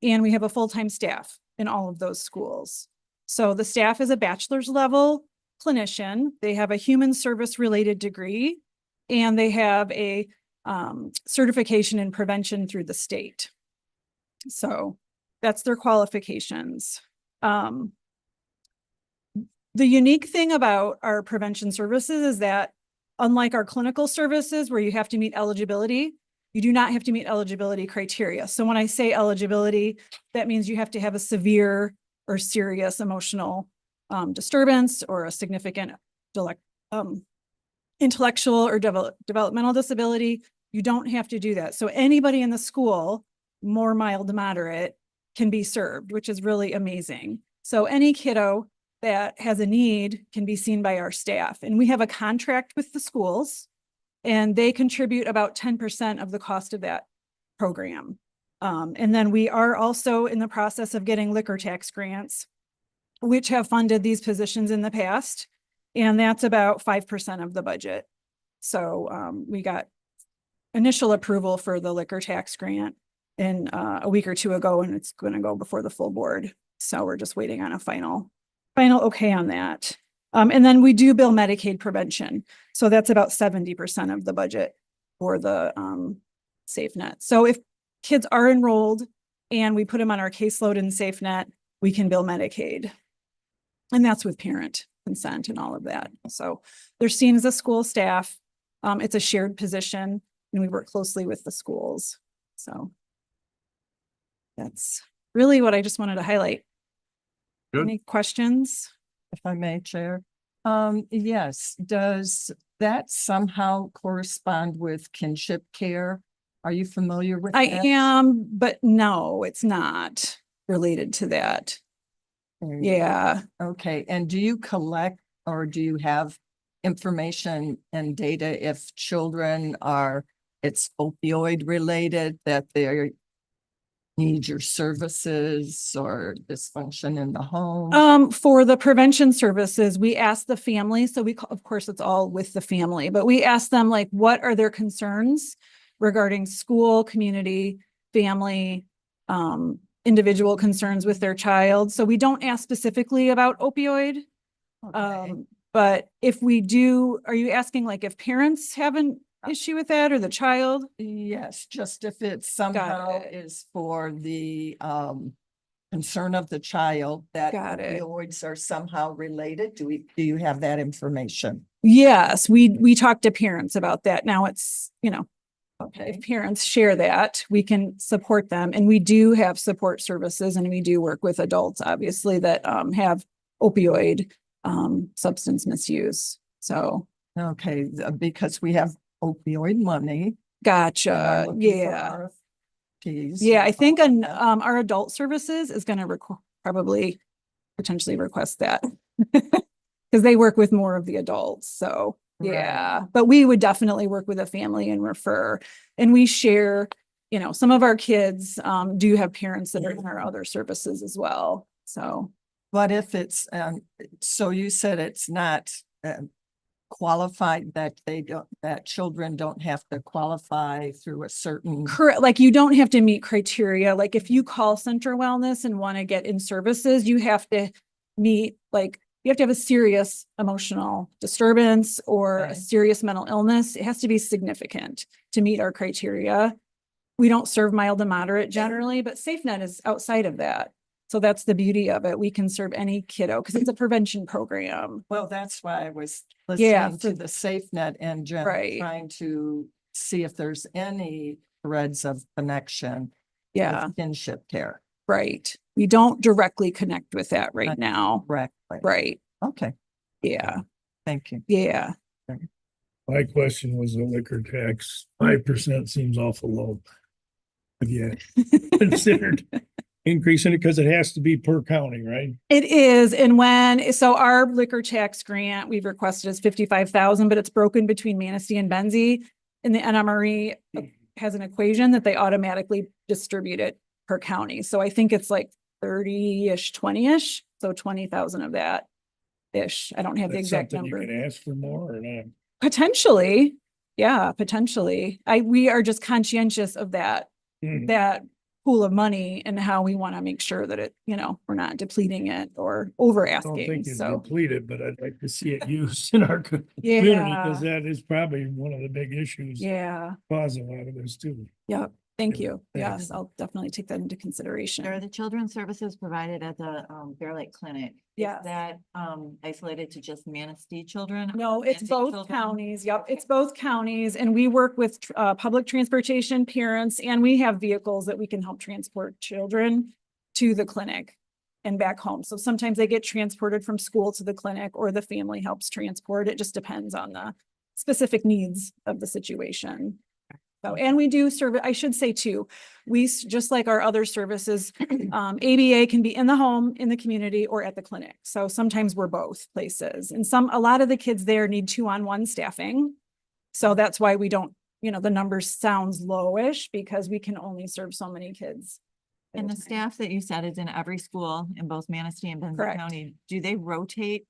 and we have a full-time staff in all of those schools. So the staff is a bachelor's level clinician. They have a human service related degree, and they have a certification in prevention through the state. So that's their qualifications. The unique thing about our prevention services is that, unlike our clinical services where you have to meet eligibility, you do not have to meet eligibility criteria. So when I say eligibility, that means you have to have a severe or serious emotional disturbance, or a significant intellectual or developmental disability. You don't have to do that. So anybody in the school, more mild to moderate, can be served, which is really amazing. So any kiddo that has a need can be seen by our staff. And we have a contract with the schools, and they contribute about 10% of the cost of that program. And then we are also in the process of getting liquor tax grants, which have funded these positions in the past. And that's about 5% of the budget. So we got initial approval for the liquor tax grant in a week or 2 ago, and it's going to go before the full board. So we're just waiting on a final okay on that. And then we do bill Medicaid prevention. So that's about 70% of the budget for the SafeNet. So if kids are enrolled and we put them on our caseload in SafeNet, we can bill Medicaid. And that's with parent consent and all of that. So they're seen as a school staff. It's a shared position, and we work closely with the schools. So that's really what I just wanted to highlight. Good. Any questions? If I may, Chair. Yes, does that somehow correspond with kinship care? Are you familiar with I that? am, but no, it's not related to that. Yeah. Okay, and do you collect, or do you have information and data if children it's opioid related, that they need your services, or dysfunction in the home? For the prevention services, we ask the family. So of course, it's all with the family, but we ask them, like, what are their concerns regarding school, community, family, individual concerns with their child. So we don't ask specifically about opioid. Okay. But if we do, are you asking like if parents have an issue with that, or the child? Yes, just if it somehow is for the concern of the child, that Got it. opioids are somehow related. Do you have that information? Yes, we talk to parents about that. Now it's, Okay. if parents share that, we can support them. And we do have support services, and we do work with adults, obviously, that have opioid substance misuse. So. Okay, because we have opioid money. Gotcha. Yeah. Yeah, I think our adult services is going to probably potentially request that because they work with more of the adults. So yeah, but we would definitely work with a family and refer, and we share you know, some of our kids do have parents that are in our other services as well. So What if it's, so you said it's not qualified, that they don't, that children don't have to qualify through a certain. correct, like you don't have to meet criteria. Like if you call Center Wellness and want to get in services, you have to meet, like, you have to have a serious emotional disturbance or a Okay. serious mental illness. It has to be significant to meet our criteria. We don't serve mild to moderate generally, but SafeNet is outside of that. So that's the beauty of it. We can serve any kiddo because it's a prevention program. Well, that's why I was Yeah, listening to the SafeNet and Right. trying to see if there's any threads of connection. Yeah, with kinship care. right. We don't directly connect with that right Not now. Correctly. Right. Okay, Yeah, thank you. yeah. My question was the liquor tax, 5% seems awful low. Have you considered increasing it? Because it has to be per county, right? It is, and so our liquor tax grant we've requested is 55,000, but it's broken between Manistee and Benzie. And the NMRE has an equation that they automatically distribute it per county. So I think it's like 30-ish, 20-ish, so 20,000 of that ish. I don't have the That's exact something number. You can ask for more or not. Potentially, yeah, potentially. We are just conscientious of that that pool of money and how we want to make sure that it, you know, we're not depleting it or over I don't asking. think it's So, depleted, but I'd like to see it used in our community yeah, because that is probably one of the big issues yeah, causing a lot of this too. yep. Thank Yeah, you. thank you. Yes, I'll definitely take that into Are consideration. the children's services provided at the Bear Lake Clinic? Yes. Is that isolated to just Manistee children? No, or it's Benzie both children? counties. Yep, Okay. it's both counties, and we work with public transportation parents, and we have vehicles that we can help transport children to the clinic and back home. So sometimes they get transported from school to the clinic, or the family helps transport. It just depends on the specific needs of the situation. So, and we do serve, I should say too, just like our other services, ABA can be in the home, in the community, or at the clinic. So sometimes we're both places, and a lot of the kids there need 2-on-1 staffing. So that's why we don't, you know, the number sounds lowish because we can only serve so many kids. at And a the time. staff that you said is in every school in both Manistee and Benzie Correct. County, do they rotate?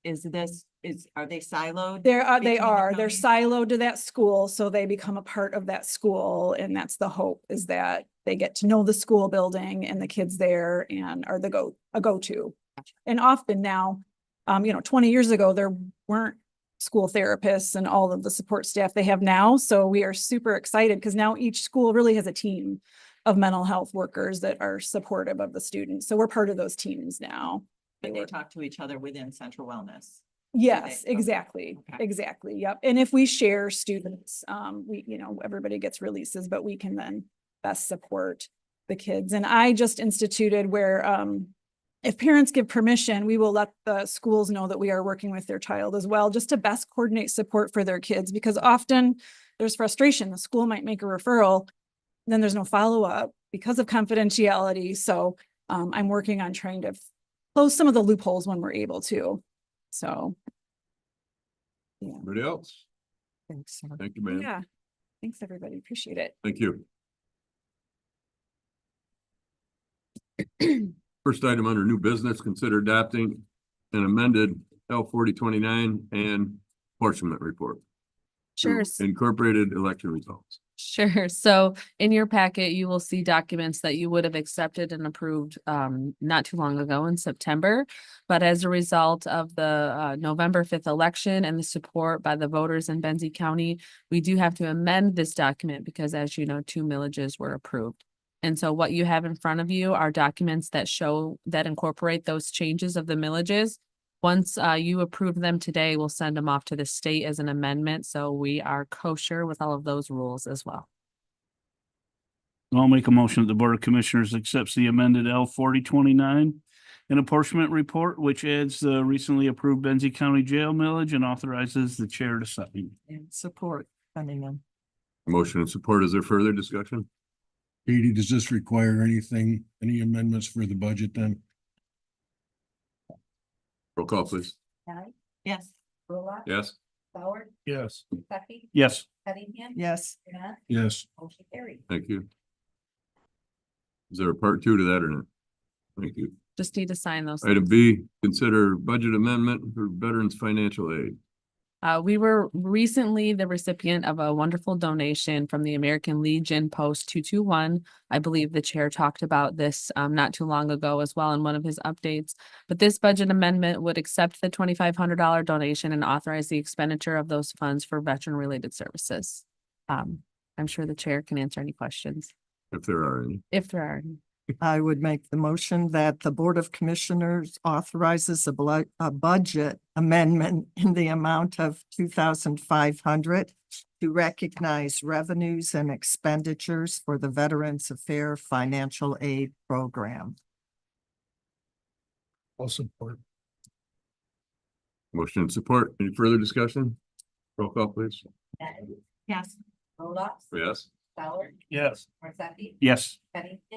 Are they siloed? They between the are, they're counties? siloed to that school, so they become a part of that school, and that's the hope, is that they get to know the school building and the kids there and are a go-to. And often now, 20 years ago, there weren't school therapists and all of the support staff they have now, so we are super excited because now each school really has a team of mental health workers that are supportive of the students, so we're part of those teams now. And they talk to each other within Central Wellness. Yes, Okay. exactly, Okay. exactly, yep. And if we share students, everybody gets releases, but we can then best support the kids. And I just instituted where, if parents give permission, we will let the schools know that we are working with their child as well, just to best coordinate support for their kids, because often there's frustration. The school might make a referral, then there's no follow-up because of confidentiality. So, I'm working on trying to close some of the loopholes when we're able to. So. Yeah, Anybody else? Thanks. Thank you, ma'am. yeah. Thanks, everybody. Appreciate it. Thank you. First item under new business, consider adopting an amended L 4029 and apportionment report. Sure. to Incorporated election results. Sure. So in your packet, you will see documents that you would have accepted and approved not too long ago in September. But as a result of the November 5th election and the support by the voters in Benzie County, we do have to amend this document because, as you know, 2 millages were approved. And so what you have in front of you are documents that incorporate those changes of the millages. Once you approve them today, we'll send them off to the state as an amendment. So we are kosher with all of those rules as well. I'll make a motion that the Board of Commissioners accepts the amended L 4029 and apportionment report, which adds the recently approved Benzie County Jail millage and authorizes the chair to sign. And support funding them. Motion and support. Is there further discussion? Katie, does this require any amendments for the budget then? Roll call, please. Yes. Yes. Yes. Yes. Yes. Yes. Thank you. Is there a part two to that or not? Thank you. Just need to sign those. Item things. B, consider budget amendment for veterans financial aid. We were recently the recipient of a wonderful donation from the American Legion Post 221. I believe the chair talked about this not too long ago as well in one of his updates. But this budget amendment would accept the $2,500 donation and authorize the expenditure of those funds for veteran-related services. I'm sure the chair can answer any questions If there are any. if there are any. I would make the motion that the Board of Commissioners authorizes a budget amendment in the amount of 2,500 to recognize revenues and expenditures for the Veterans Affairs Financial Aid Program. I'll support. Motion and support. Any further discussion? Roll call, please. Yes. Yes. Yes. Yes. Yes.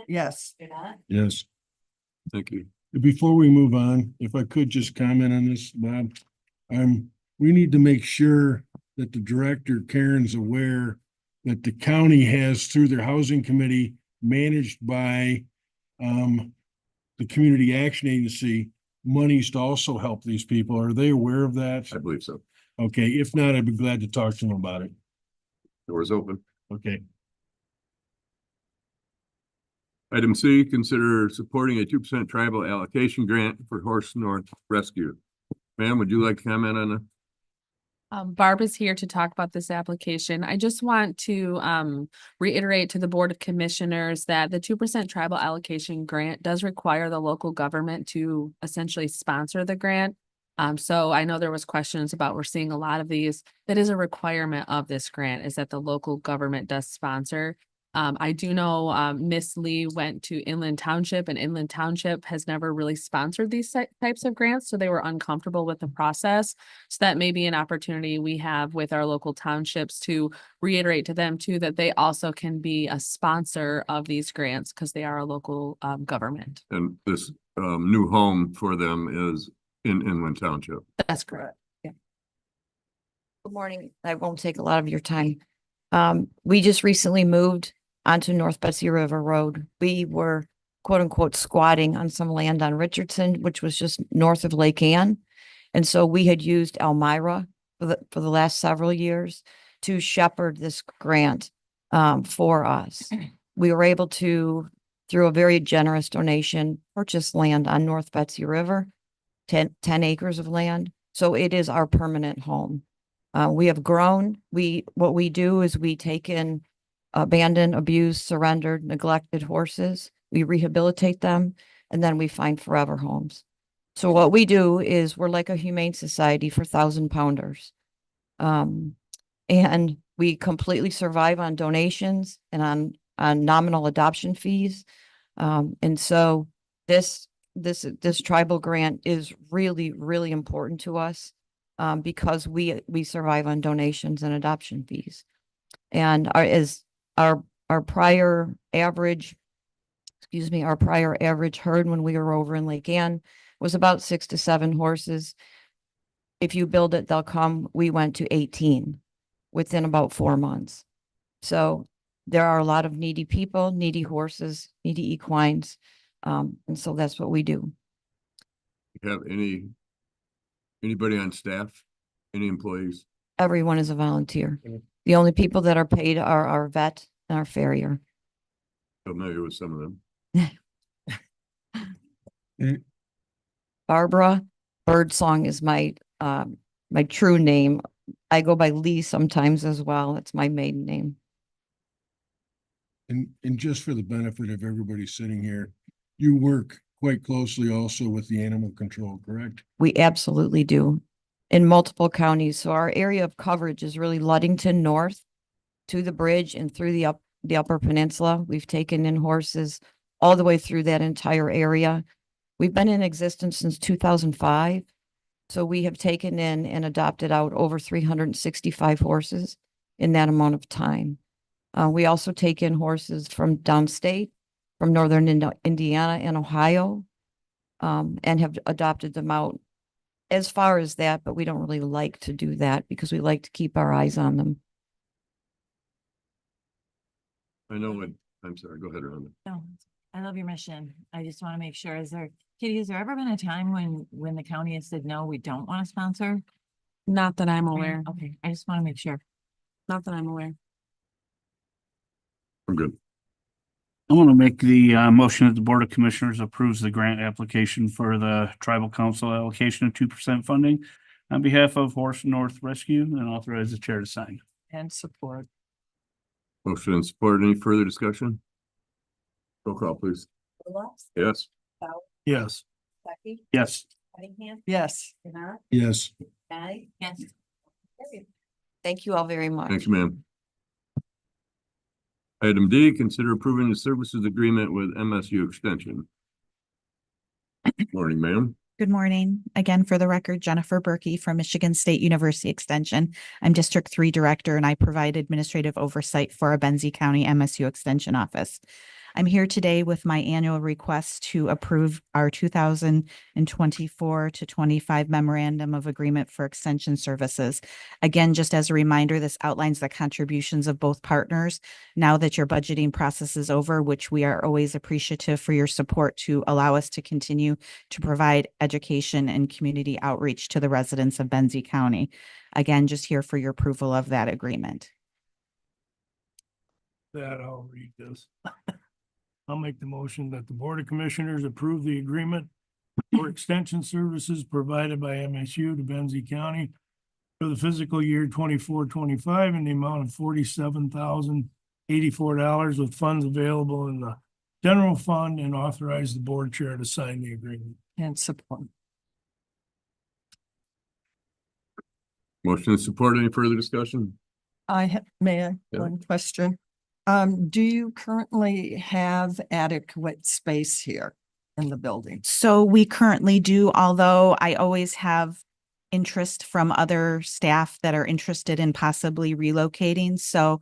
Yes. Yes. Thank you. Before we move on, if I could just comment on this, Bob. We need to make sure that the director, Karen's aware that the county has through their housing committee managed by the Community Action Agency, monies to also help these people. Are they aware of that? I believe so. Okay, if not, I'd be glad to talk to them about it. Door is open. Okay. Item C, consider supporting a 2% tribal allocation grant for Horse North Rescue. Ma'am, would you like to comment on that? Barb is here to talk about this application. I just want to reiterate to the Board of Commissioners that the 2% tribal allocation grant does require the local government to essentially sponsor the grant. So I know there was questions about, we're seeing a lot of these. That is a requirement of this grant, is that the local government does sponsor. I do know Miss Lee went to Inland Township, and Inland Township has never really sponsored these types of grants, so they were uncomfortable with the process. So that may be an opportunity we have with our local townships to reiterate to them too that they also can be a sponsor of these grants because they are a local government. And this new home for them is in Inland Township. That's correct. Good morning. I won't take a lot of your time. We just recently moved onto North Betsy River Road. We were quote unquote squatting on some land on Richardson, which was just north of Lake Ann. And so we had used Elmira for the last several years to shepherd this grant for us. We were able to, through a very generous donation, purchase land on North Betsy River, 10 acres of land. So it is our permanent home. We have grown. What we do is we take in abandoned, abused, surrendered, neglected horses. We rehabilitate them, and then we find forever homes. So what we do is we're like a humane society for 1,000-pounders. And we completely survive on donations and on nominal adoption fees. And so this tribal grant is really, really important to us. Because we survive on donations and adoption fees. And our prior average herd when we were over in Lake Ann was about 6 to 7 horses. If you build it, they'll come. We went to 18 within about 4 months. So there are a lot of needy people, needy horses, needy equines. And so that's what we do. You have anybody on staff, any employees? Everyone is a volunteer. The only people that are paid are our vet and our farrier. Familiar with some of them. Barbara Birdsong is my true name. I go by Lee sometimes as well. It's my maiden name. And just for the benefit of everybody sitting here, you work quite closely also with the animal control, correct? We absolutely do. In multiple counties. So our area of coverage is really Ludington North to the bridge and through the Upper Peninsula. We've taken in horses all the way through that entire area. We've been in existence since 2005. So we have taken in and adopted out over 365 horses in that amount of time. We also take in horses from downstate, from northern Indiana and Ohio, and have adopted them out as far as that, but we don't really like to do that because we like to keep our eyes on them. I know I'm sorry, go ahead, Rhonda. No. I love your mission. I just want to make sure, Katie, has there ever been a time when the county has said, no, we don't want to sponsor? Not that I'm aware, Okay, I just want to make sure. not that I'm aware. I'm good. I want to make the motion that the Board of Commissioners approves the grant application for the Tribal Council allocation of 2% funding on behalf of Horse North Rescue and authorize the chair to sign. And support. Motion and support. Any further discussion? Roll call, please. Yes. Yes. Becky? Yes. Cunningham? Yes. Denard? Yes. Patty? Yes. Thank you all very much. Thank you, ma'am. Item D, consider approving the services agreement with MSU Extension. Morning, ma'am. Good morning. Again, for the record, Jennifer Berkey from Michigan State University Extension. I'm District 3 Director and I provide administrative oversight for a Benzie County MSU Extension office. I'm here today with my annual request to approve our 2024 to 25 memorandum of agreement for extension services. Again, just as a reminder, this outlines the contributions of both partners. Now that your budgeting process is over, which we are always appreciative for your support to allow us to continue to provide education and community outreach to the residents of Benzie County. Again, just here for your approval of that agreement. That I'll read this. I'll make the motion that the Board of Commissioners approve the agreement for extension services provided by MSU to Benzie County for the fiscal year 24-25 in the amount of $47,084 with funds available in the general fund, and authorize the board chair to sign the agreement. And support. Motion and support. Any further discussion? May I, Yeah. one question? Do you currently have adequate space here in the building? So we currently do, although I always have interest from other staff that are interested in possibly relocating. So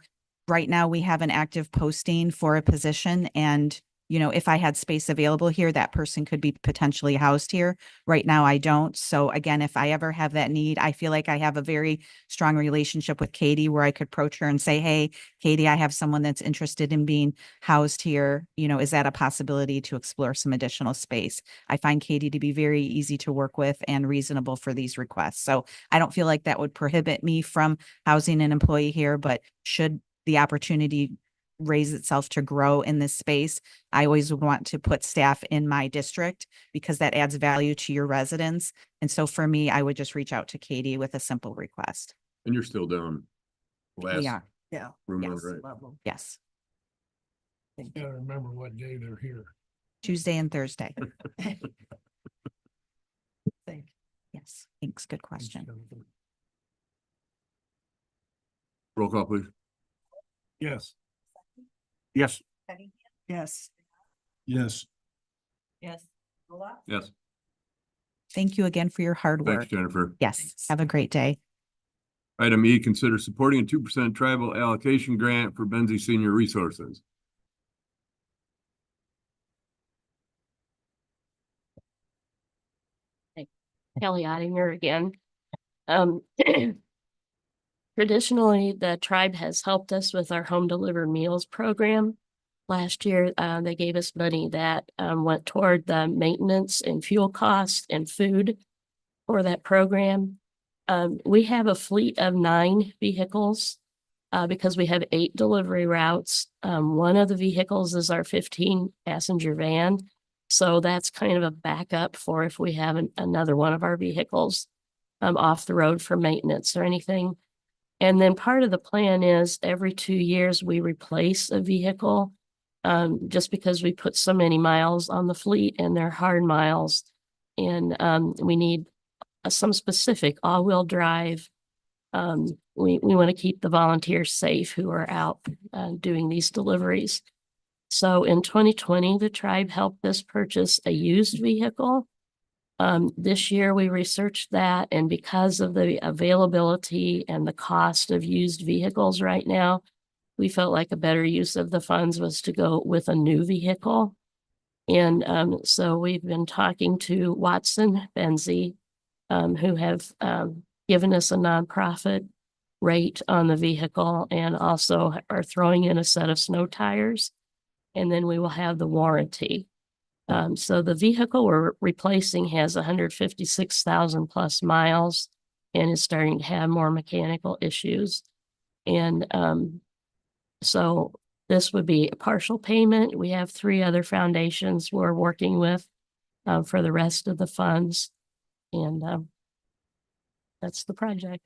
right now we have an active posting for a position, and you know, if I had space available here, that person could be potentially housed here. Right now, I don't. So again, if I ever have that need, I feel like I have a very strong relationship with Katie where I could approach her and say, hey, Katie, I have someone that's interested in being housed here. You know, is that a possibility to explore some additional space? I find Katie to be very easy to work with and reasonable for these requests. So I don't feel like that would prohibit me from housing an employee here, but should the opportunity raise itself to grow in this space, I always would want to put staff in my district because that adds value to your residents. And so for me, I would just reach out to Katie with a simple request. And you're still down. Last We are. Yeah. room on Yes. the right. Level. Yes. Gotta remember what day they're here. Tuesday and Thursday. Thank Yes. Thanks. Good question. Roll call, please. Yes. Yes. Yes. Yes. Yes. Yes. Thank you again for your hard Thanks, work. Jennifer. Yes. Have a great day. Item E, consider supporting a 2% tribal allocation grant for Benzie Senior Resources. Kelly Ottinger again. Traditionally, the tribe has helped us with our home delivered meals program. Last year, they gave us money that went toward the maintenance and fuel costs and food for that program. We have a fleet of 9 vehicles because we have 8 delivery routes. One of the vehicles is our 15-passenger van. So that's kind of a backup for if we have another one of our vehicles off the road for maintenance or anything. And then part of the plan is every 2 years we replace a vehicle just because we put so many miles on the fleet and they're hard miles. And we need some specific all-wheel drive. We want to keep the volunteers safe who are out doing these deliveries. So in 2020, the tribe helped us purchase a used vehicle. This year we researched that, and because of the availability and the cost of used vehicles right now, we felt like a better use of the funds was to go with a new vehicle. And so we've been talking to Watson Benzie, who have given us a nonprofit rate on the vehicle and also are throwing in a set of snow tires. and then we will have the warranty. So the vehicle we're replacing has 156,000 plus miles and is starting to have more mechanical issues. And so this would be a partial payment. We have 3 other foundations we're working with for the rest of the funds. And that's the project.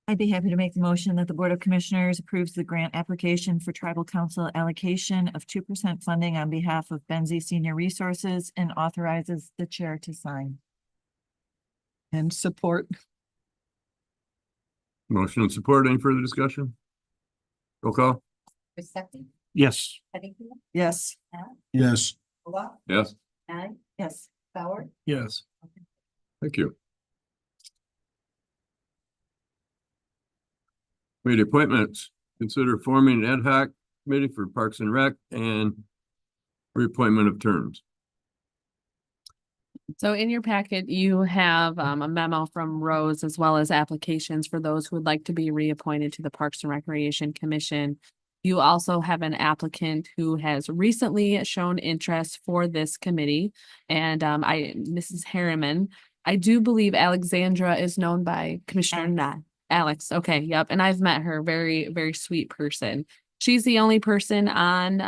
I'd be happy to make the motion that the Board of Commissioners approves the grant application for Tribal Council allocation of 2% funding on behalf of Benzie Senior Resources and authorizes the chair to sign. And support. Motion and support. Any further discussion? Roll call. Yes. Yes. Yes. Yes. Yes. Yes. Thank you. Committee appointments. Consider forming an ad hoc committee for Parks and Rec and reappointment of terms. So in your packet, you have a memo from Rose as well as applications for those who would like to be reappointed to the Parks and Recreation Commission. You also have an applicant who has recently shown interest for this committee. And Mrs. Harriman, I do believe Alexandra is known by Commissioner Knott. Alex, okay, yep, and I've met her, very, very sweet person. She's the only person on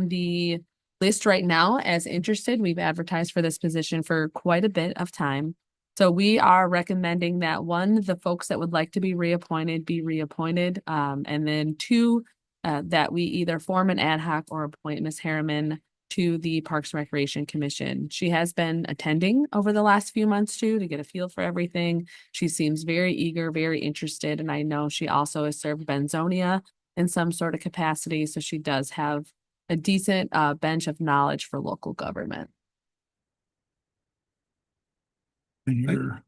the list right now as interested. We've advertised for this position for quite a bit of time. So we are recommending that 1, the folks that would like to be reappointed, and then 2, that we either form an ad hoc or appoint Ms. Harriman to the Parks and Recreation Commission. She has been attending over the last few months too, to get a feel for everything. She seems very eager, very interested, and I know she also has served Benzonia in some sort of capacity, so she does have a decent bench of knowledge for local government. My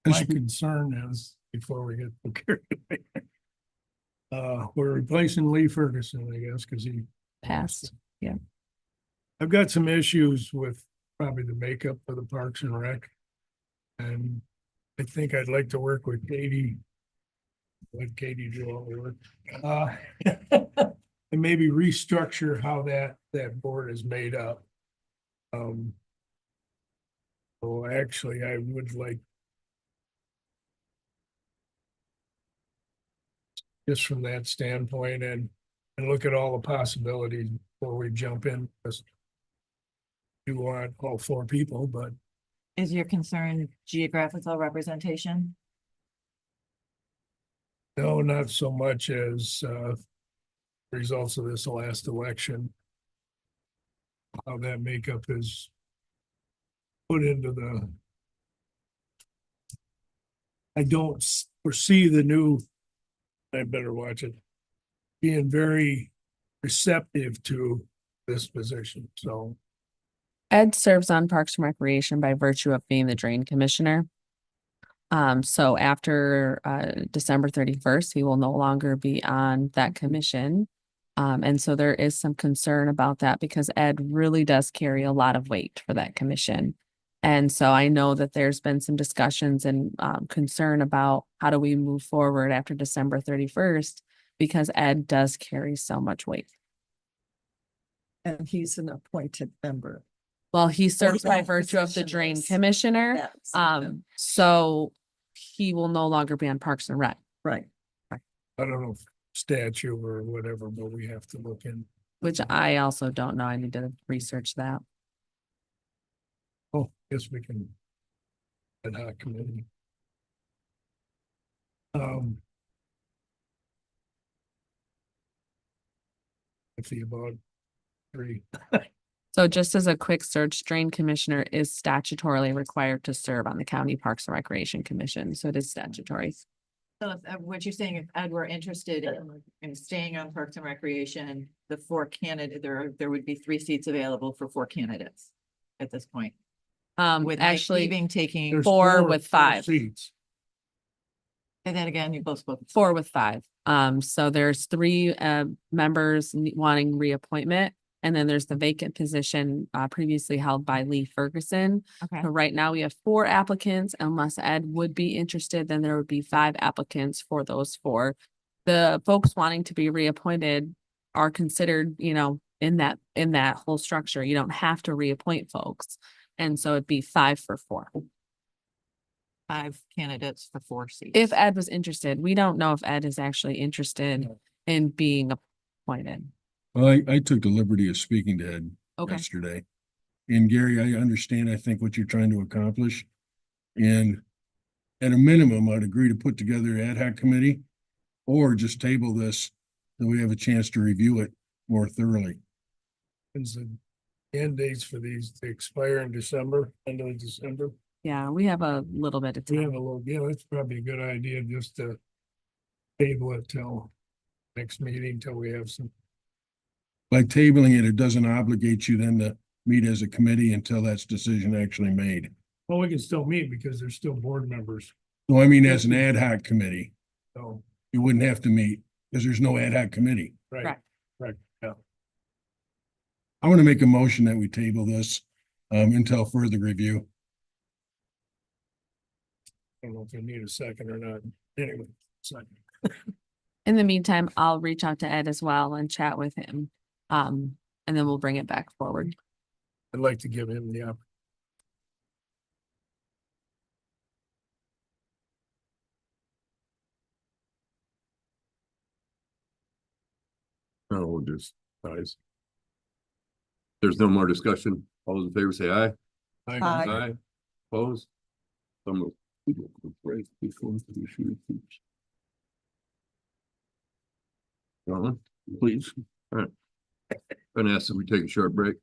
concern is, before we get carried away, we're replacing Lee Ferguson, I guess, because he Passed, yeah. I've got some issues with probably the makeup of the Parks and Rec. And I think I'd like to work with Katie. Let Katie do all the work. And maybe restructure how that board is made up. So actually, I would like, just from that standpoint, and look at all the possibilities before we jump in. Because you want all 4 people, but Is your concern geographical representation? no, not so much as results of this last election. How that makeup is put into the. I don't foresee the new, I better watch it, being very receptive to this position, so. Ed serves on Parks and Recreation by virtue of being the drain commissioner. So after December 31st, he will no longer be on that commission. And so there is some concern about that because Ed really does carry a lot of weight for that commission. And so I know that there's been some discussions and concern about how do we move forward after December 31st, because Ed does carry so much weight. And he's an appointed member. Well, he serves by that virtue of the position drain is- commissioner. Yes. So he will no longer be on Parks and Rec, Right. I don't know if statute or whatever, but we have to look in. which I also don't know. I need to research that. Oh, guess we can. Ad hoc committee. I see about 3. So just as a quick search, drain commissioner is statutorily required to serve on the County Parks and Recreation Commission. So it is statutory. So if, what you're saying, if Ed were interested in staying on Parks and Recreation, the 4 candidates, there would be 3 seats available for 4 candidates at this point. With Mike Actually, leaving, taking, There's four with 5. Seats. and then again, you both spoke. 4 with 5. So there's 3 members wanting reappointment. And then there's the vacant position previously held by Lee Ferguson. Okay. So right now we have 4 applicants. Unless Ed would be interested, then there would be 5 applicants for those 4. The folks wanting to be reappointed are considered, in that whole structure. You don't have to reappoint folks. And so it'd be 5 for 4. 5 candidates for 4 seats. If Ed was interested, we don't know if Ed is actually interested in being appointed. Well, I took the liberty of speaking to Ed Okay. yesterday. And Gary, I understand, I think what you're trying to accomplish. And at a minimum, I'd agree to put together an ad hoc committee or just table this, so we have a chance to review it more thoroughly. Is the end dates for these to expire in December, end of December? Yeah, we have a little bit of We have time. a little, that's probably a good idea just to table it till next meeting, till we have some. By tabling it, it doesn't obligate you then to meet as a committee until that's decision actually made. Well, we can still meet because there's still board members, So I mean, as an ad hoc committee, so, you wouldn't have to meet because there's no ad hoc committee. right, Correct. right, yeah. I want to make a motion that we table this until further review. I don't know if you need a second or not. Anyway, second. In the meantime, I'll reach out to Ed as well and chat with him. And then we'll bring it back forward. I'd like to give him the opportunity. No, we'll just, guys. There's no more discussion. All those in favor say aye. Aye. Aye. Opposed? So moved. Gentlemen, please. All right. Gonna ask if we take a short break.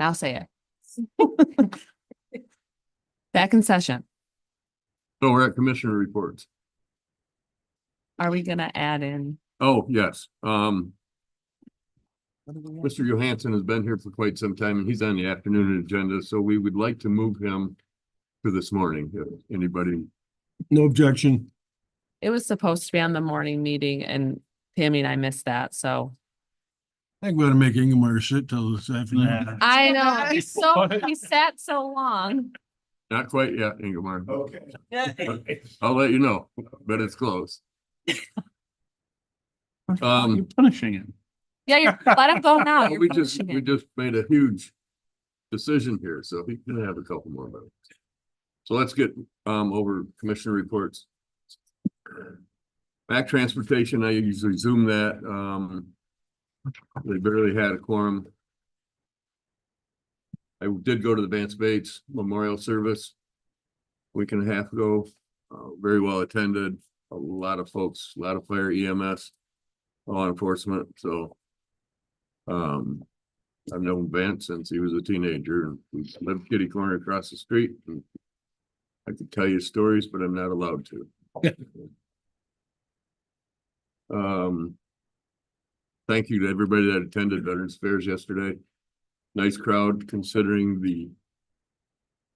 Now say it. Back in session. So we're at commissioner reports. Are we gonna add in? Oh, yes. Mr. Johansson has been here for quite some time and he's on the afternoon agenda, so we would like to move him to this morning. If anybody, No objection. It was supposed to be on the morning meeting and Tammy and I missed that, so. I think we ought to make Ingmar sit till this afternoon. I know, he sat so long. not quite yet, Ingemar. Okay. I'll let you know, but it's close. You're punishing him. Yeah, you're, let him go now. You're We punishing him. just made a huge decision here, so he can have a couple more minutes. So let's get over commissioner reports. Back transportation, I usually zoom that. They barely had a quorum. I did go to the Vance Bates Memorial Service a week and a half ago. Very well attended, a lot of folks, a lot of fire, EMS, law enforcement, so. I've known Vance since he was a teenager and we lived kitty corner across the street. And I could tell you stories, but I'm not allowed to. Thank you to everybody that attended Veterans Affairs yesterday. Nice crowd considering the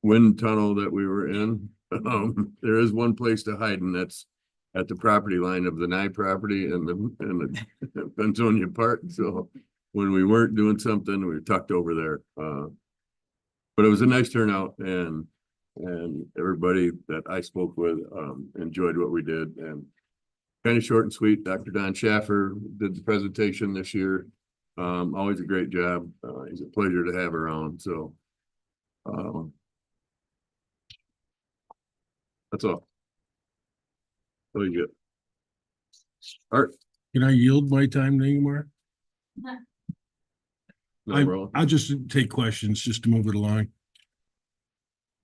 wind tunnel that we were in. There is one place to hide and that's at the property line of the Nye property and the Benzonia Park. So when we weren't doing something, we were tucked over there. But it was a nice turnout and everybody that I spoke with enjoyed what we did and kind of short and sweet. Dr. Don Schaffer did the presentation this year. Always a great job. He's a pleasure to have around. So that's all. What do you get? Art. Can I yield my time to Ingmar? I'll just take questions just to move it along.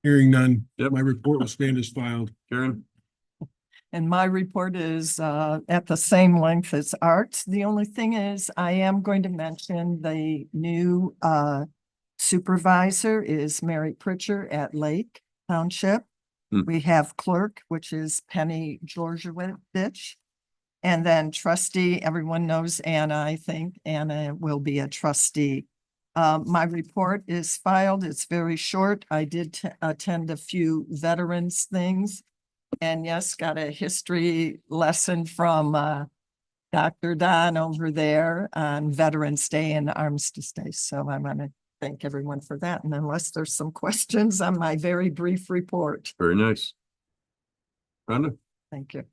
Hearing none. Yep. My report will stand as filed. Karen? And my report is at the same length as Art's. The only thing is I am going to mention the new supervisor is Mary Pritchard at Lake Township. We have clerk, which is Penny Georgievich. And then trustee, everyone knows Anna, I think. Anna will be a trustee. My report is filed. It's very short. I did attend a few veterans things. And yes, got a history lesson from Dr. Don over there on Veterans Day and Armistice Day. So I want to thank everyone for that. And unless there's some questions on my very brief report. Very nice. Rhonda? Thank you.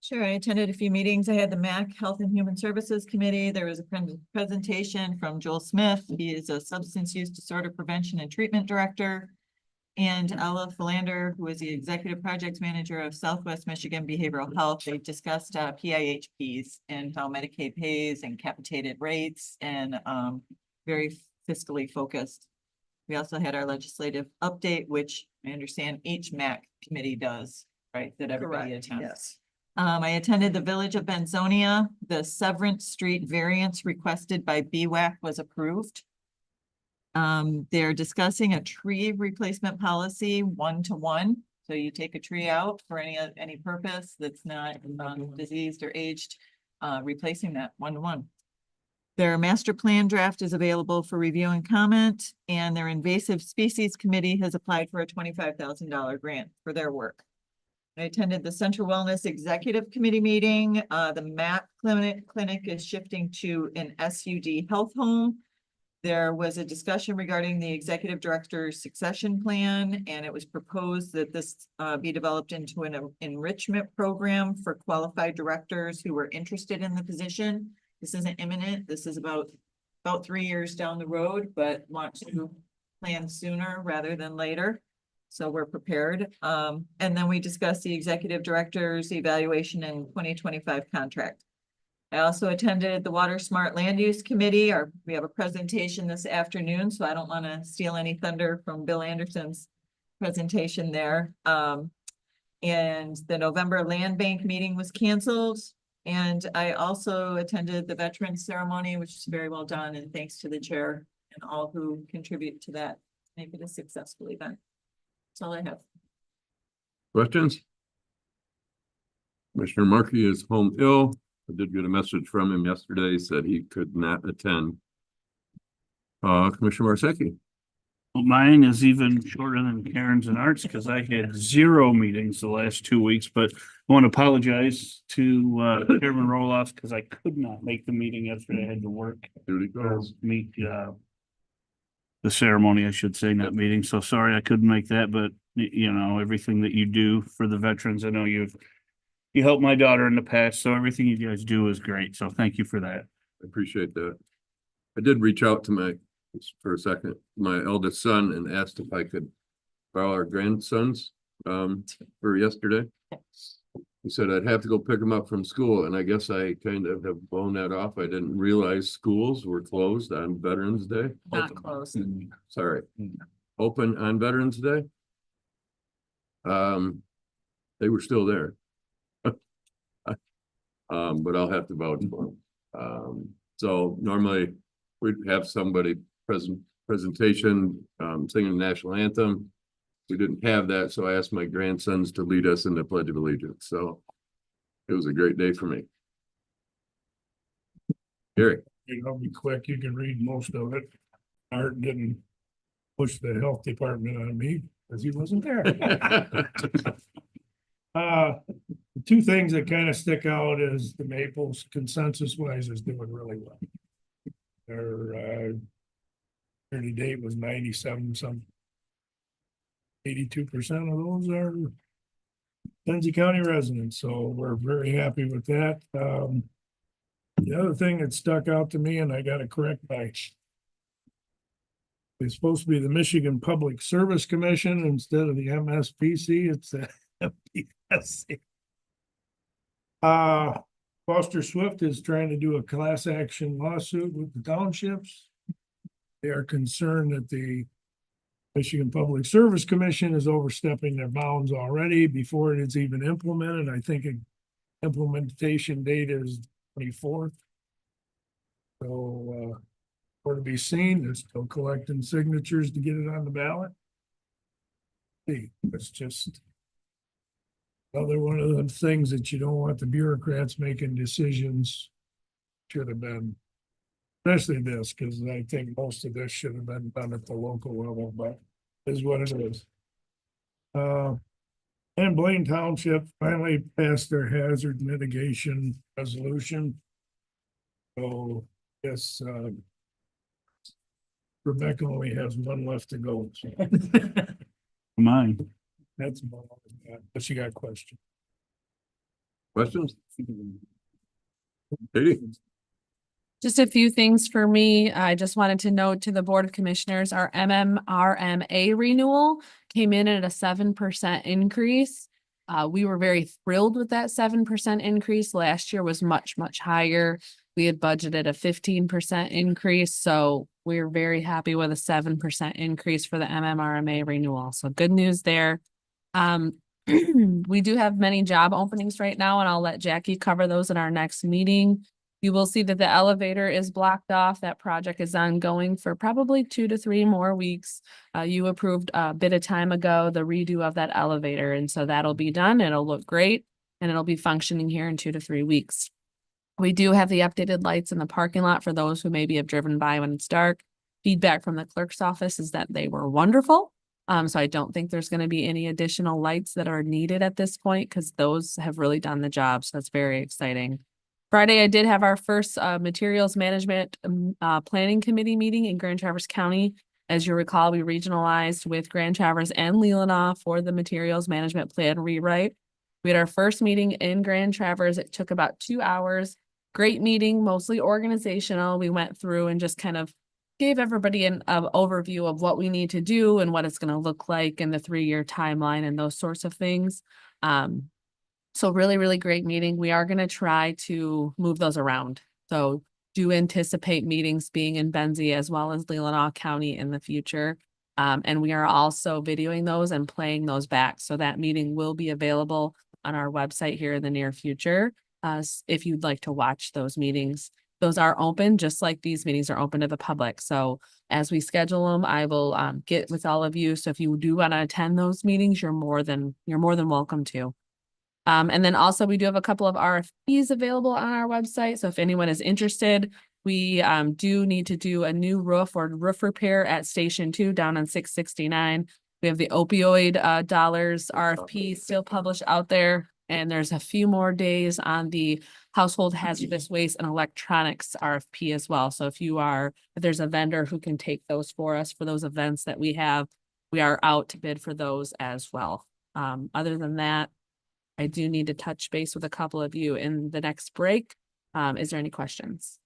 Sure, I attended a few meetings. I had the MAC Health and Human Services Committee. There was a presentation from Joel Smith. He is a substance use disorder prevention and treatment director. And Ella Philander, who is the executive project manager of Southwest Michigan Behavioral Health. They discussed PIHPs and how Medicaid pays and capitated rates and very fiscally focused. We also had our legislative update, which I understand each MAC committee does, right? That everybody Correct, attends. yes. I attended the Village of Benzonia. The Severance Street variance requested by BWAC was approved. They're discussing a tree replacement policy 1-to-1. So you take a tree out for any purpose that's not diseased or aged, replacing that 1-to-1. Their master plan draft is available for review and comment, and their invasive species committee has applied for a $25,000 grant for their work. I attended the Central Wellness Executive Committee meeting. The MAP clinic is shifting to an SUD health home. There was a discussion regarding the executive director's succession plan, and it was proposed that this be developed into an enrichment program for qualified directors who were interested in the position. This isn't imminent. This is about 3 years down the road, but want to plan sooner rather than later. So we're prepared. And then we discussed the executive director's evaluation and 2025 contract. I also attended the Water Smart Land Use Committee. We have a presentation this afternoon, so I don't want to steal any thunder from Bill Anderson's presentation there. And the November Land Bank meeting was canceled. And I also attended the Veterans Ceremony, which is very well done, and thanks to the chair and all who contribute to that, make it a successful event. That's all I have. Questions? Commissioner Markey is home ill. I did get a message from him yesterday, said he could not attend. Commissioner Marsecki. Well, mine is even shorter than Karen's and Art's because I had 0 meetings the last 2 weeks, but I want to apologize to Chairman Roloff because I could not make the meeting yesterday. I had to work. Duty calls. Meet the ceremony, I should say, not meeting. So sorry I couldn't make that, but you know, everything that you do for the veterans, I know you helped my daughter in the past, so everything you guys do is great. So thank you for that. I appreciate that. I did reach out to for a second, my eldest son and asked if I could borrow our grandsons for yesterday. He said I'd have to go pick him up from school, and I guess I kind of have blown that off. I didn't realize schools were closed on Veterans Day. Not close. Sorry, open on Veterans Day. They were still there. But I'll have to vouch for them. So normally we'd have somebody presentation, singing the national anthem. We didn't have that, so I asked my grandsons to lead us in the Pledge of Allegiance. So it was a great day for me. Gary. I'll be quick. You can read most of it. Art didn't push the health department on me because he wasn't there. Two things that kind of stick out is the Maples consensus wise is doing really well. Their yearly date was 97 some. 82% of those are Benzie County residents, so we're very happy with that. The other thing that stuck out to me, and I got to correct it's supposed to be the Michigan Public Service Commission instead of the MSPC. It's the MPSC. Foster Swift is trying to do a class action lawsuit with the townships. They are concerned that the Michigan Public Service Commission is overstepping their bounds already before it is even implemented. I think implementation date is 24th. So, for to be seen, they're still collecting signatures to get it on the ballot. See, it's just another one of the things that you don't want the bureaucrats making decisions. Should have been, especially this, because I think most of this should have been done at the local level, but is what it is. And Blaine Township finally passed their hazard mitigation resolution. So yes, Rebecca only has one left to go. Mine. That's about all I got, but she got a question. Questions? Katie? Just a few things for me. I just wanted to note to the Board of Commissioners, our MMRMA renewal came in at a 7% increase. We were very thrilled with that 7% increase. Last year was much, much higher. We had budgeted a 15% increase, so we're very happy with a 7% increase for the MMRMA renewal. So good news there. We do have many job openings right now, and I'll let Jackie cover those in our next meeting. You will see that the elevator is blocked off. That project is ongoing for probably 2 to 3 more weeks. You approved a bit of time ago the redo of that elevator, and so that'll be done. It'll look great, and it'll be functioning here in 2 to 3 weeks. We do have the updated lights in the parking lot for those who maybe have driven by when it's dark. Feedback from the clerk's office is that they were wonderful. So I don't think there's going to be any additional lights that are needed at this point because those have really done the job. So that's very exciting. Friday, I did have our first materials management planning committee meeting in Grand Traverse County. As you recall, we regionalized with Grand Traverse and Leelanau for the materials management plan rewrite. We had our first meeting in Grand Traverse. It took about 2 hours. Great meeting, mostly organizational. We went through and just kind of gave everybody an overview of what we need to do and what it's going to look like in the 3-year timeline and those sorts of things. So really, really great meeting. We are going to try to move those around. So do anticipate meetings being in Benzie as well as Leelanau County in the future. And we are also videoing those and playing those back. So that meeting will be available on our website here in the near future if you'd like to watch those meetings. those are open, just like these meetings are open to the public. So as we schedule them, I will get with all of you. So if you do want to attend those meetings, you're more than welcome to. And then also we do have a couple of RFPs available on our website. So if anyone is interested, we do need to do a new roof or roof repair at Station 2 down on 669. We have the opioid dollars RFP still published out there. And there's a few more days on the household hazardous waste and electronics RFP as well. So if there's a vendor who can take those for us for those events that we have, we are out to bid for those as well. Other than that, I do need to touch base with a couple of you in the next break. Is there any questions?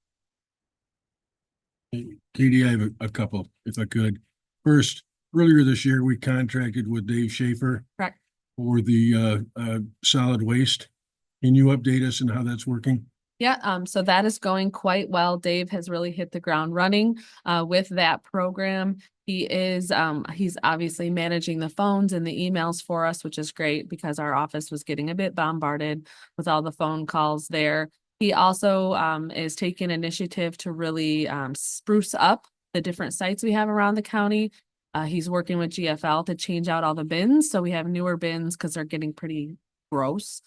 Katie, I have a couple, if I could. First, earlier this year, we contracted with Dave Schaefer Correct. for the solid waste. Can you update us on how that's working? Yeah, so that is going quite well. Dave has really hit the ground running with that program. He's obviously managing the phones and the emails for us, which is great because our office was getting a bit bombarded with all the phone calls there. He also is taking initiative to really spruce up the different sites we have around the county. He's working with GFL to change out all the bins. So we have newer bins because they're getting pretty gross.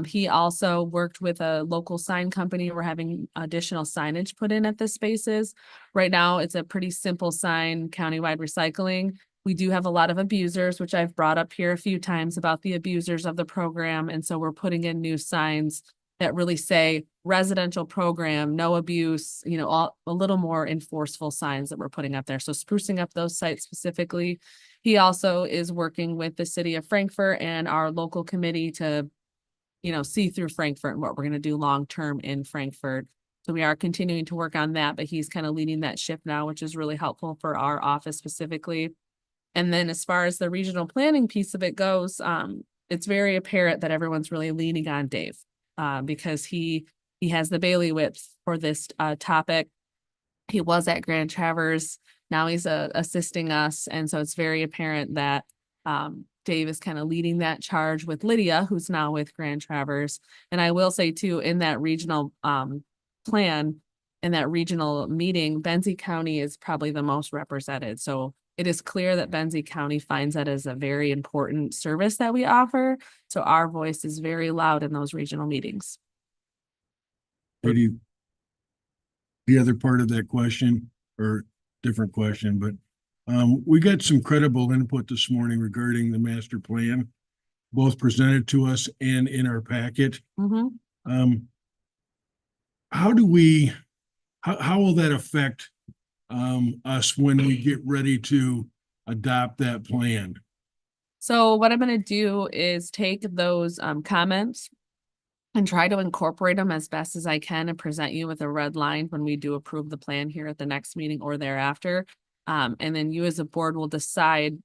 He also worked with a local sign company. We're having additional signage put in at the spaces. Right now, it's a pretty simple sign, countywide recycling. We do have a lot of abusers, which I've brought up here a few times about the abusers of the program. And so we're putting in new signs that really say residential program, no abuse, a little more enforceful signs that we're putting up there. So sprucing up those sites specifically. He also is working with the city of Frankfort and our local committee to, see through Frankfort and what we're going to do long-term in Frankfort. So we are continuing to work on that, but he's kind of leading that ship now, which is really helpful for our office specifically. And then as far as the regional planning piece of it goes, it's very apparent that everyone's really leaning on Dave because he has the bailiwick for this topic. He was at Grand Traverse. Now he's assisting us. And so it's very apparent that Dave is kind of leading that charge with Lydia, who's now with Grand Traverse. And I will say too, in that regional plan, in that regional meeting, Benzie County is probably the most represented. So it is clear that Benzie County finds that as a very important service that we offer. So our voice is very loud in those regional meetings. Katie, the other part of that question, or different question, but we got some credible input this morning regarding the master plan, both presented to us and in our packet. Mm-hmm. How will that affect us when we get ready to adopt that plan? So what I'm going to do is take those comments and try to incorporate them as best as I can and present you with a red line when we do approve the plan here at the next meeting or thereafter. And then you as a board will decide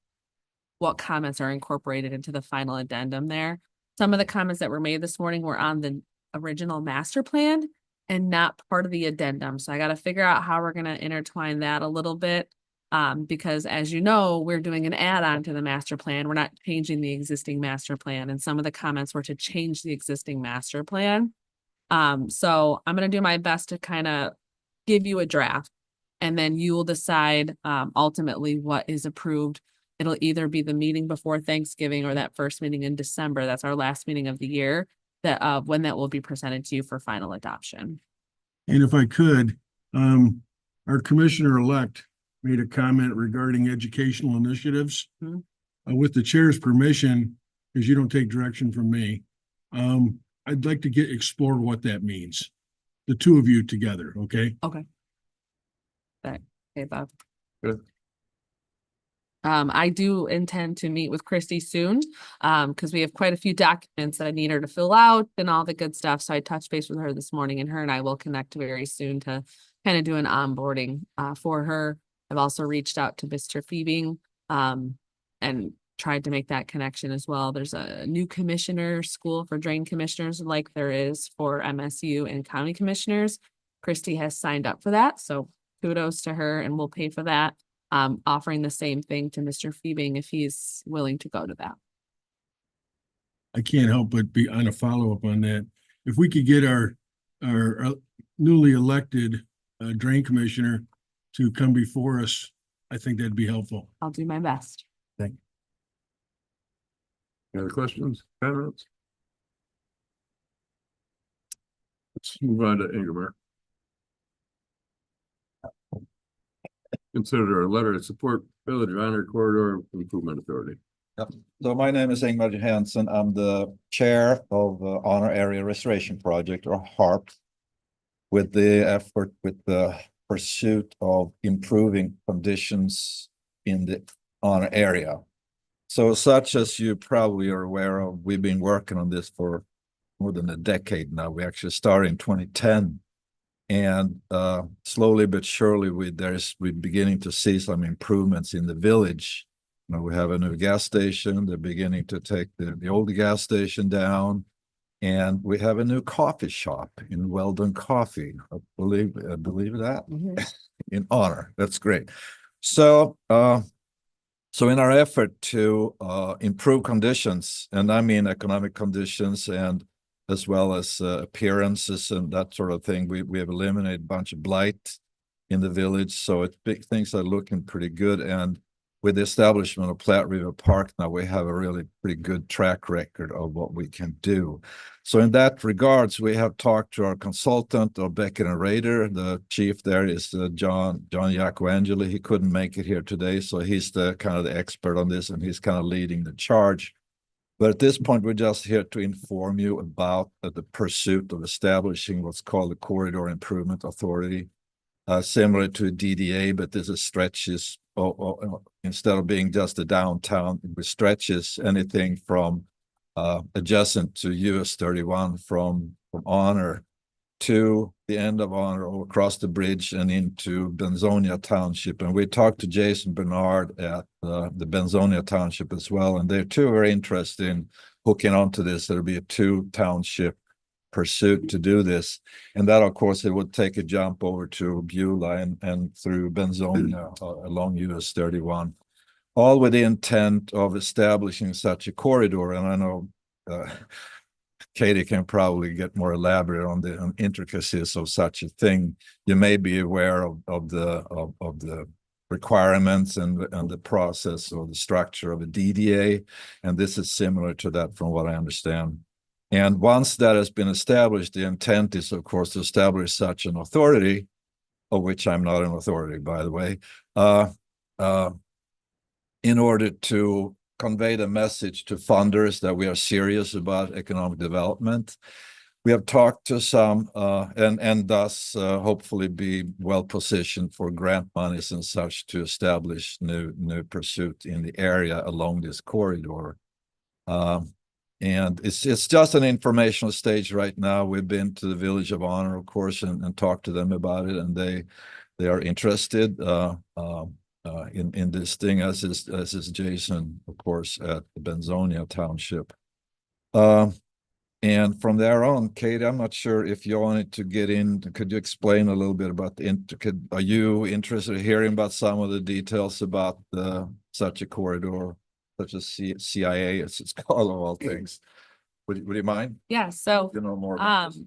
what comments are incorporated into the final addendum there. Some of the comments that were made this morning were on the original master plan and not part of the addendum. So I got to figure out how we're going to intertwine that a little bit. Because as you know, we're doing an add-on to the master plan. We're not changing the existing master plan. And some of the comments were to change the existing master plan. So I'm going to do my best to kind of give you a draft and then you will decide ultimately what is approved. It'll either be the meeting before Thanksgiving or that first meeting in December. That's our last meeting of the year that when that will be presented to you for final adoption. And if I could, our commissioner-elect made a comment regarding educational initiatives. Mm-hmm. With the chair's permission, because you don't take direction from me, I'd like to explore what that means. The two of you together, okay? Okay. Okay, Bob. Good. I do intend to meet with Christy soon, because we have quite a few documents that I need her to fill out and all the good stuff. So I touched base with her this morning and her and I will connect very soon to kind of do an onboarding for her. I've also reached out to Mr. Fiebing and tried to make that connection as well. There's a new commissioner school for drain commissioners like there is for MSU and county commissioners. Christy has signed up for that. So kudos to her and we'll pay for that. Offering the same thing to Mr. Fiebing if he's willing to go to that. I can't help but be on a follow-up on that. If we could get our newly elected drain commissioner to come before us, I think that'd be helpful. I'll do my best. Any other questions, comments? Let's move on to Ingeborg. Consider a letter of support Village of Honor Corridor Improvement Authority. Yep. So my name is Ingmar Johansson. I'm the chair of Honor Area Restoration Project, or HARP, with the pursuit of improving conditions in the Honor area. So such as you probably are aware of, we've been working on this for more than a decade now. We actually started in 2010. And slowly but surely we're beginning to see some improvements in the village. You know, we have a new gas station. They're beginning to take the old gas station down. And we have a new coffee shop in Weldon Coffee. I believe that in Honor. That's great. So so in our effort to improve conditions, and I mean economic conditions and as well as appearances and that sort of thing, we have eliminated a bunch of blight in the village. So things are looking pretty good. And with the establishment of Platte River Park now, we have a really pretty good track record of what we can do. So in that regards, we have talked to our consultant, or Beckett and Rader. The chief there is John Jacoangeli. He couldn't make it here today, so he's the kind of the expert on this, and he's kind of leading the charge. But at this point, we're just here to inform you about the pursuit of establishing what's called the Corridor Improvement Authority, similar to DDA, but this is stretches. Instead of being just a downtown, it stretches anything from adjacent to US 31 from Honor to the end of Honor, or across the bridge and into Benzonia Township. And we talked to Jason Bernard at the Benzonia Township as well, and they're too very interested in hooking onto this. There'll be a 2-township pursuit to do this, and that of course it would take a jump over to Beulah and through Benzonia along US 31, all with the intent of establishing such a corridor. And I know Katie can probably get more elaborate on the intricacies of such a thing. You may be aware of the requirements and the process or the structure of a DDA, and this is similar to that from what I understand. And once that has been established, the intent is, of course, to establish such an authority, of which I'm not an authority, by the way, in order to convey the message to funders that we are serious about economic development. We have talked to some and thus hopefully be well positioned for grant monies and such to establish new pursuit in the area along this corridor. And it's just an informational stage right now. We've been to the Village of Honor, of course, and talked to them about it, and they are interested in this thing, as is Jason, of course, at the Benzonia Township. And from there on, Kate, I'm not sure if you wanted to get in. Could you explain a little bit about the intricate? Are you interested in hearing about some of the details about such a corridor, such as CIA, as it's called, of all things? Would you mind? Yeah, so You know more about this?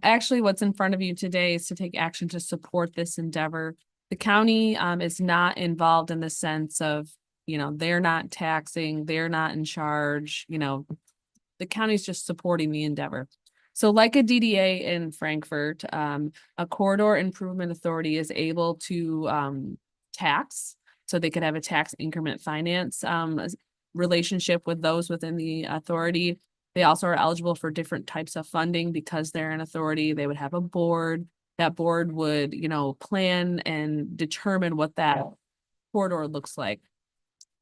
actually what's in front of you today is to take action to support this endeavor. The county is not involved in the sense of, they're not taxing, they're not in charge, the county's just supporting the endeavor. So like a DDA in Frankfurt, a corridor improvement authority is able to tax. So they could have a tax increment finance relationship with those within the authority. They also are eligible for different types of funding because they're an authority. They would have a board. That board would, plan and determine what that corridor looks like.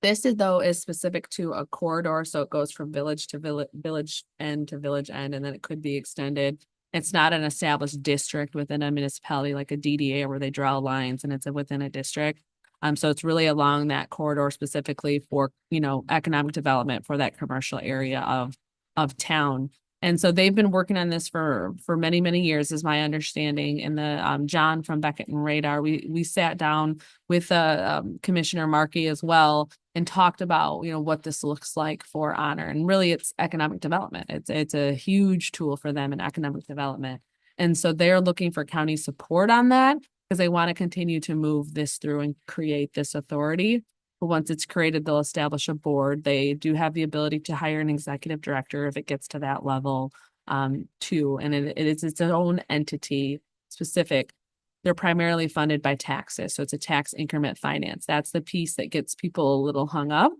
This is specific to a corridor, so it goes from village to village end to village end, and then it could be extended. It's not an established district within a municipality like a DDA where they draw lines and it's within a district. So it's really along that corridor specifically for, economic development for that commercial area of town. And so they've been working on this for many, many years, is my understanding. And the John from Beckett and Radar, we sat down with Commissioner Markey as well and talked about, what this looks like for Honor. And really it's economic development. It's a huge tool for them in economic development. And so they're looking for county support on that because they want to continue to move this through and create this authority. But once it's created, they'll establish a board. They do have the ability to hire an executive director if it gets to that level, too. And it is its own entity specific. They're primarily funded by taxes. So it's a tax increment finance. That's the piece that gets people a little hung up.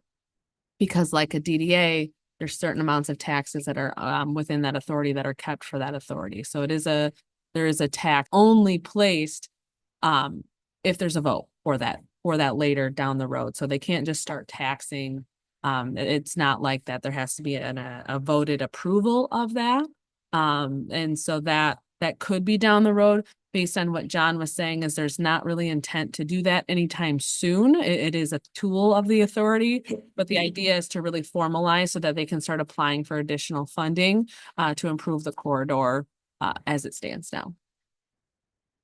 Because like a DDA, there's certain amounts of taxes that are within that authority that are kept for that authority. So there is a tax only placed if there's a vote for that later down the road. So they can't just start taxing. It's not like that. There has to be a voted approval of that. And so that could be down the road. Based on what John was saying, is there's not really intent to do that anytime soon. It is a tool of the authority, but the idea is to really formalize so that they can start applying for additional funding to improve the corridor as it stands now.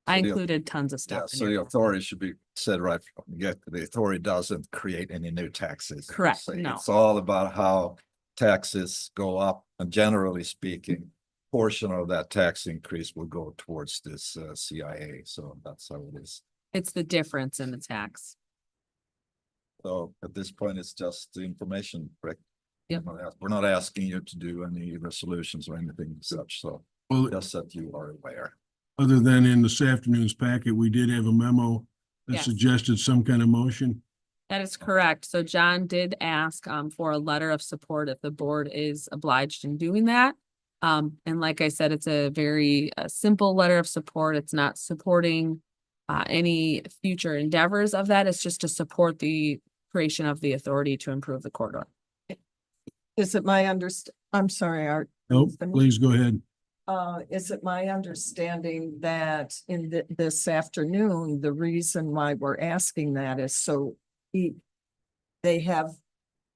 I the- included tons of Yeah, stuff. in so the here. authority should be said right from the get. The authority doesn't create any new taxes. per Correct, se. no. It's all about how taxes go up, and generally speaking, portion of that tax increase will go towards this CIA. So that's how it is. It's the difference in the tax. So at this point, it's just the information, correct? Yep. We're not asking you to do any resolutions or anything such, so Well, just that you are aware. other than in this afternoon's packet, we did have a memo that Yes. suggested some kind of motion. That is correct. So John did ask for a letter of support if the board is obliged in doing that. And like I said, it's a very simple letter of support. It's not supporting any future endeavors of that. It's just to support the creation of the authority to improve the corridor. Is it my I'm sorry, Art. Nope, please go ahead. Is it my understanding that in this afternoon, the reason why we're asking that is so they have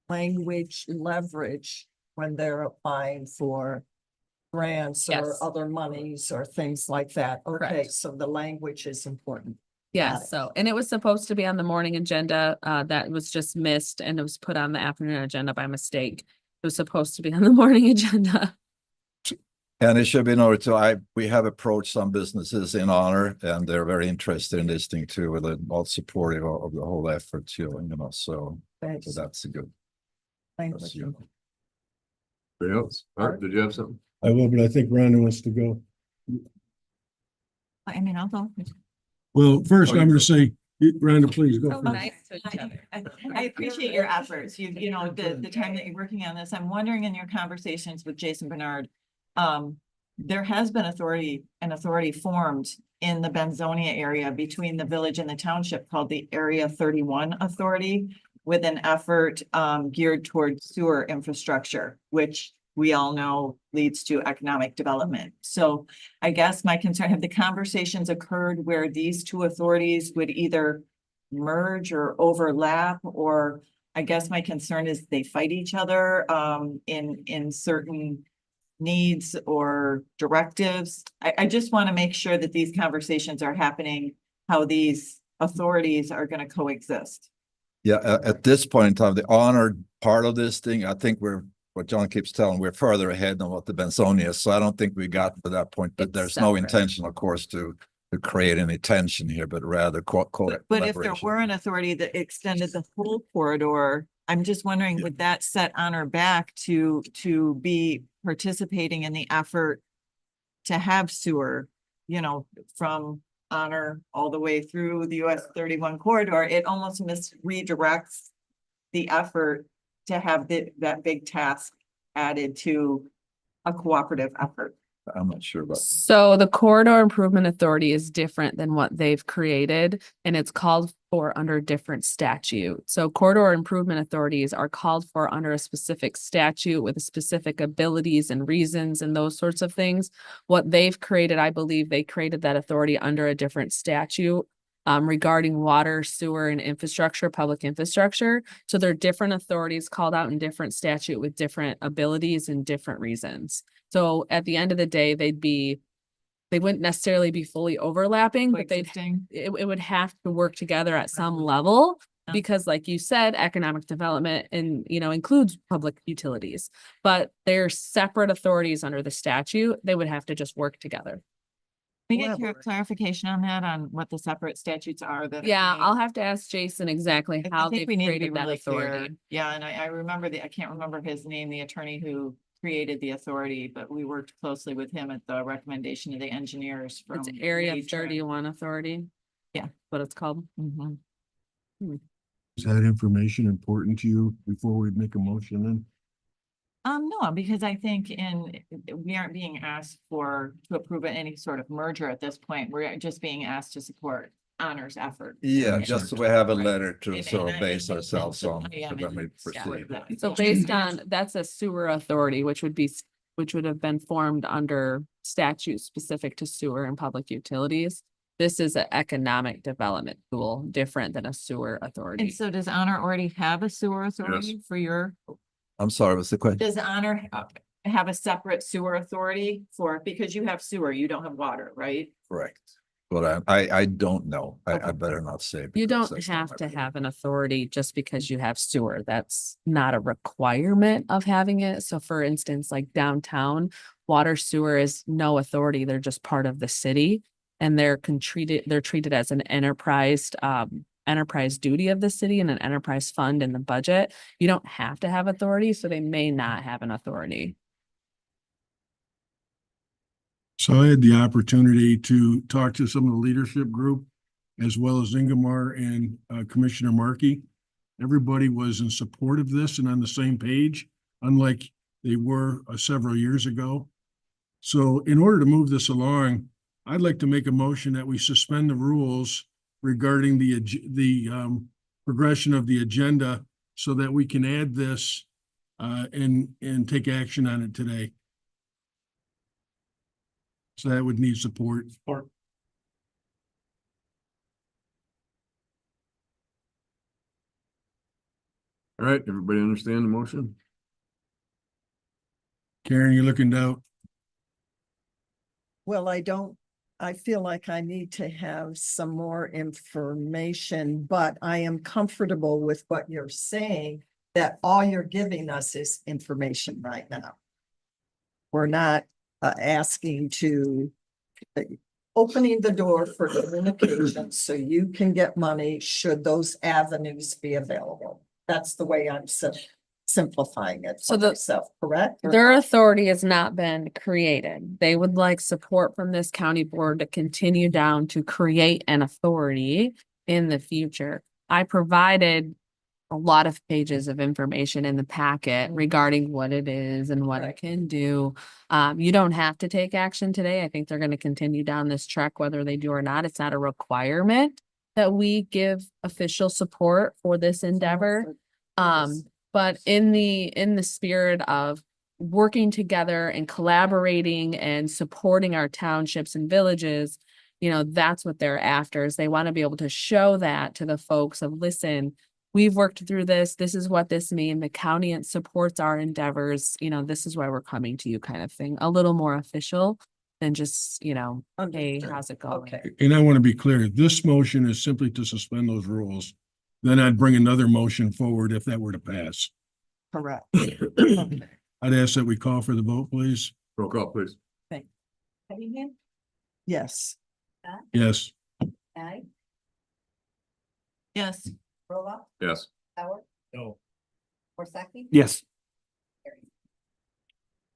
language leverage when they're applying for grants or Yes. other monies or things like that. Okay, Correct. so the language is important. Yes, so, and it was supposed to be on the morning agenda, that was just missed and it was put on the afternoon agenda by mistake. It was supposed to be on the morning agenda. And it should be noted too, we have approached some businesses in Honor and they're very interested in this thing too, with all supportive of the whole effort too, so Thanks. that's a good. Thank you. Anybody else? Art, did you have something? I will, but I think Rhonda wants to go. I mean, I'll go. Well, first, I'm gonna say, Rhonda, please go. So first. nice to each other. I appreciate your efforts. You know, the time that you're working on this. I'm wondering in your conversations with Jason Bernard, there has been an authority formed in the Benzonia area between the village and the township called the Area 31 Authority with an effort geared towards sewer infrastructure, which we all know leads to economic development. So I guess my concern, have the conversations occurred where these two authorities would either merge or overlap, or I guess my concern is they fight each other in certain needs or directives. I just want to make sure that these conversations are happening, how these authorities are going to coexist. Yeah, at this point in time, the honored part of this thing, I think what John keeps telling, we're further ahead than what the Benzonia is. So I don't think we got to that point, but It's there's no separate. intention, of course, to create any tension here, but rather But if there collaboration. were an authority that extended the whole corridor, I'm just wondering, would that set Honor back to be participating in the effort to have sewer, you know, from Honor all the way through the US 31 corridor? It almost redirects the effort to have that big task added to a cooperative effort. I'm not sure about. So the Corridor Improvement Authority is different than what they've created, and it's called for under different statute. So corridor improvement authorities are called for under a specific statute with specific abilities and reasons and those sorts of things. What they've created, I believe they created that authority under a different statute regarding water, sewer, and infrastructure, public infrastructure. So they're different authorities called out in different statute with different abilities and different reasons. So at the end of the day, they wouldn't necessarily be fully overlapping, but it would have to work together at some level. Yeah. Because like you said, economic development and, includes public utilities, but they're separate authorities under the statute. They would have to just work together. We get clarification on that, on what the separate statutes are that. are Yeah, being- I'll have to ask Jason exactly I how think they've we need to be created that really clear. authority. Yeah, and I remember I can't remember his name, the attorney who created the authority, but we worked closely with him at the recommendation of the engineers from. It's Area Lee Trim. 31 Authority. Yeah. What it's called. Mhm. Is that information important to you before we make a motion then? No, because I think we aren't being asked to approve any sort of merger at this point. We're just being asked to support Honor's effort. Yeah, just so we have a Right. letter to And- sort and of I base think ourselves that's- on yeah, I when we mean, yeah, proceed. that- So based on, that's a sewer authority, which would be, which would have been formed under statute specific to sewer and public utilities. This is an economic development tool, different than a sewer authority. And so does Honor already have a sewer authority for your, I'm sorry, what's the question? does Honor have a separate sewer authority because you have sewer, you don't have water, right? Correct. But I don't know. I better not say. You because don't that's not have my to role. have an authority just because you have sewer. That's not a requirement of having it. So for instance, like downtown, water sewer is no authority. They're just part of the city. And they're treated as an enterprise duty of the city and an enterprise fund in the budget. You don't have to have authority, so they may not have an authority. So I had the opportunity to talk to some of the leadership group as well as Ingemar and Commissioner Markey. Everybody was in support of this and on the same page, unlike they were several years ago. So in order to move this along, I'd like to make a motion that we suspend the rules regarding the progression of the agenda so that we can add this and take action on it today. So that would need support. All right, everybody understand the motion? Karen, you're looking down. Well, I feel like I need to have some more information, but I am comfortable with what you're saying, that all you're giving us is information right now. We're not asking to, opening the door for communication so you can get money should those avenues be available. That's the way I'm simplifying it So for myself, correct? Or Their not? authority has not been created. They would like support from this county board to continue down to create an authority in the future. I provided a lot of pages of information in the packet regarding what it is and what it can do. You don't have to take action today. I think they're going to continue down this track, whether they do or not. It's not a requirement that we give official support for this endeavor. But in the spirit of working together and collaborating and supporting our townships and villages, you know, that's what they're after, is they want to be able to show that to the folks of, listen, we've worked through this. This is what this means. The county supports our endeavors. You know, this is why we're coming to you, kind of thing. A little more official than just, you know, hey, Understood. how's it going? Okay. And I want to be clear, this motion is simply to suspend those rules. Then I'd bring another motion forward if that were to pass. Correct. I'd ask that we call for the vote, please. Roll call, please. Yes. Yes. Yes. Yes. No. Yes.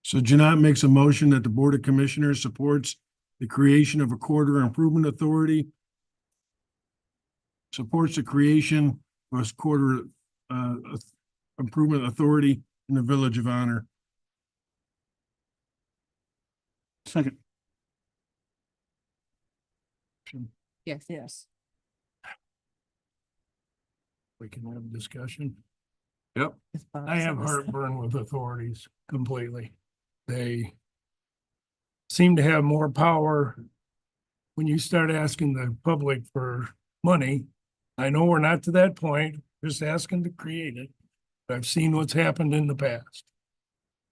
So Janat makes a motion that the Board of Commissioners supports the creation of a corridor improvement authority. Supports the creation of a quarter improvement authority in the Village of Honor. Second. Yes. Yes. We can have a discussion. Yep. I have heartburn with authorities completely. They seem to have more power when you start asking the public for money. I know we're not to that point, just asking to create it. I've seen what's happened in the past.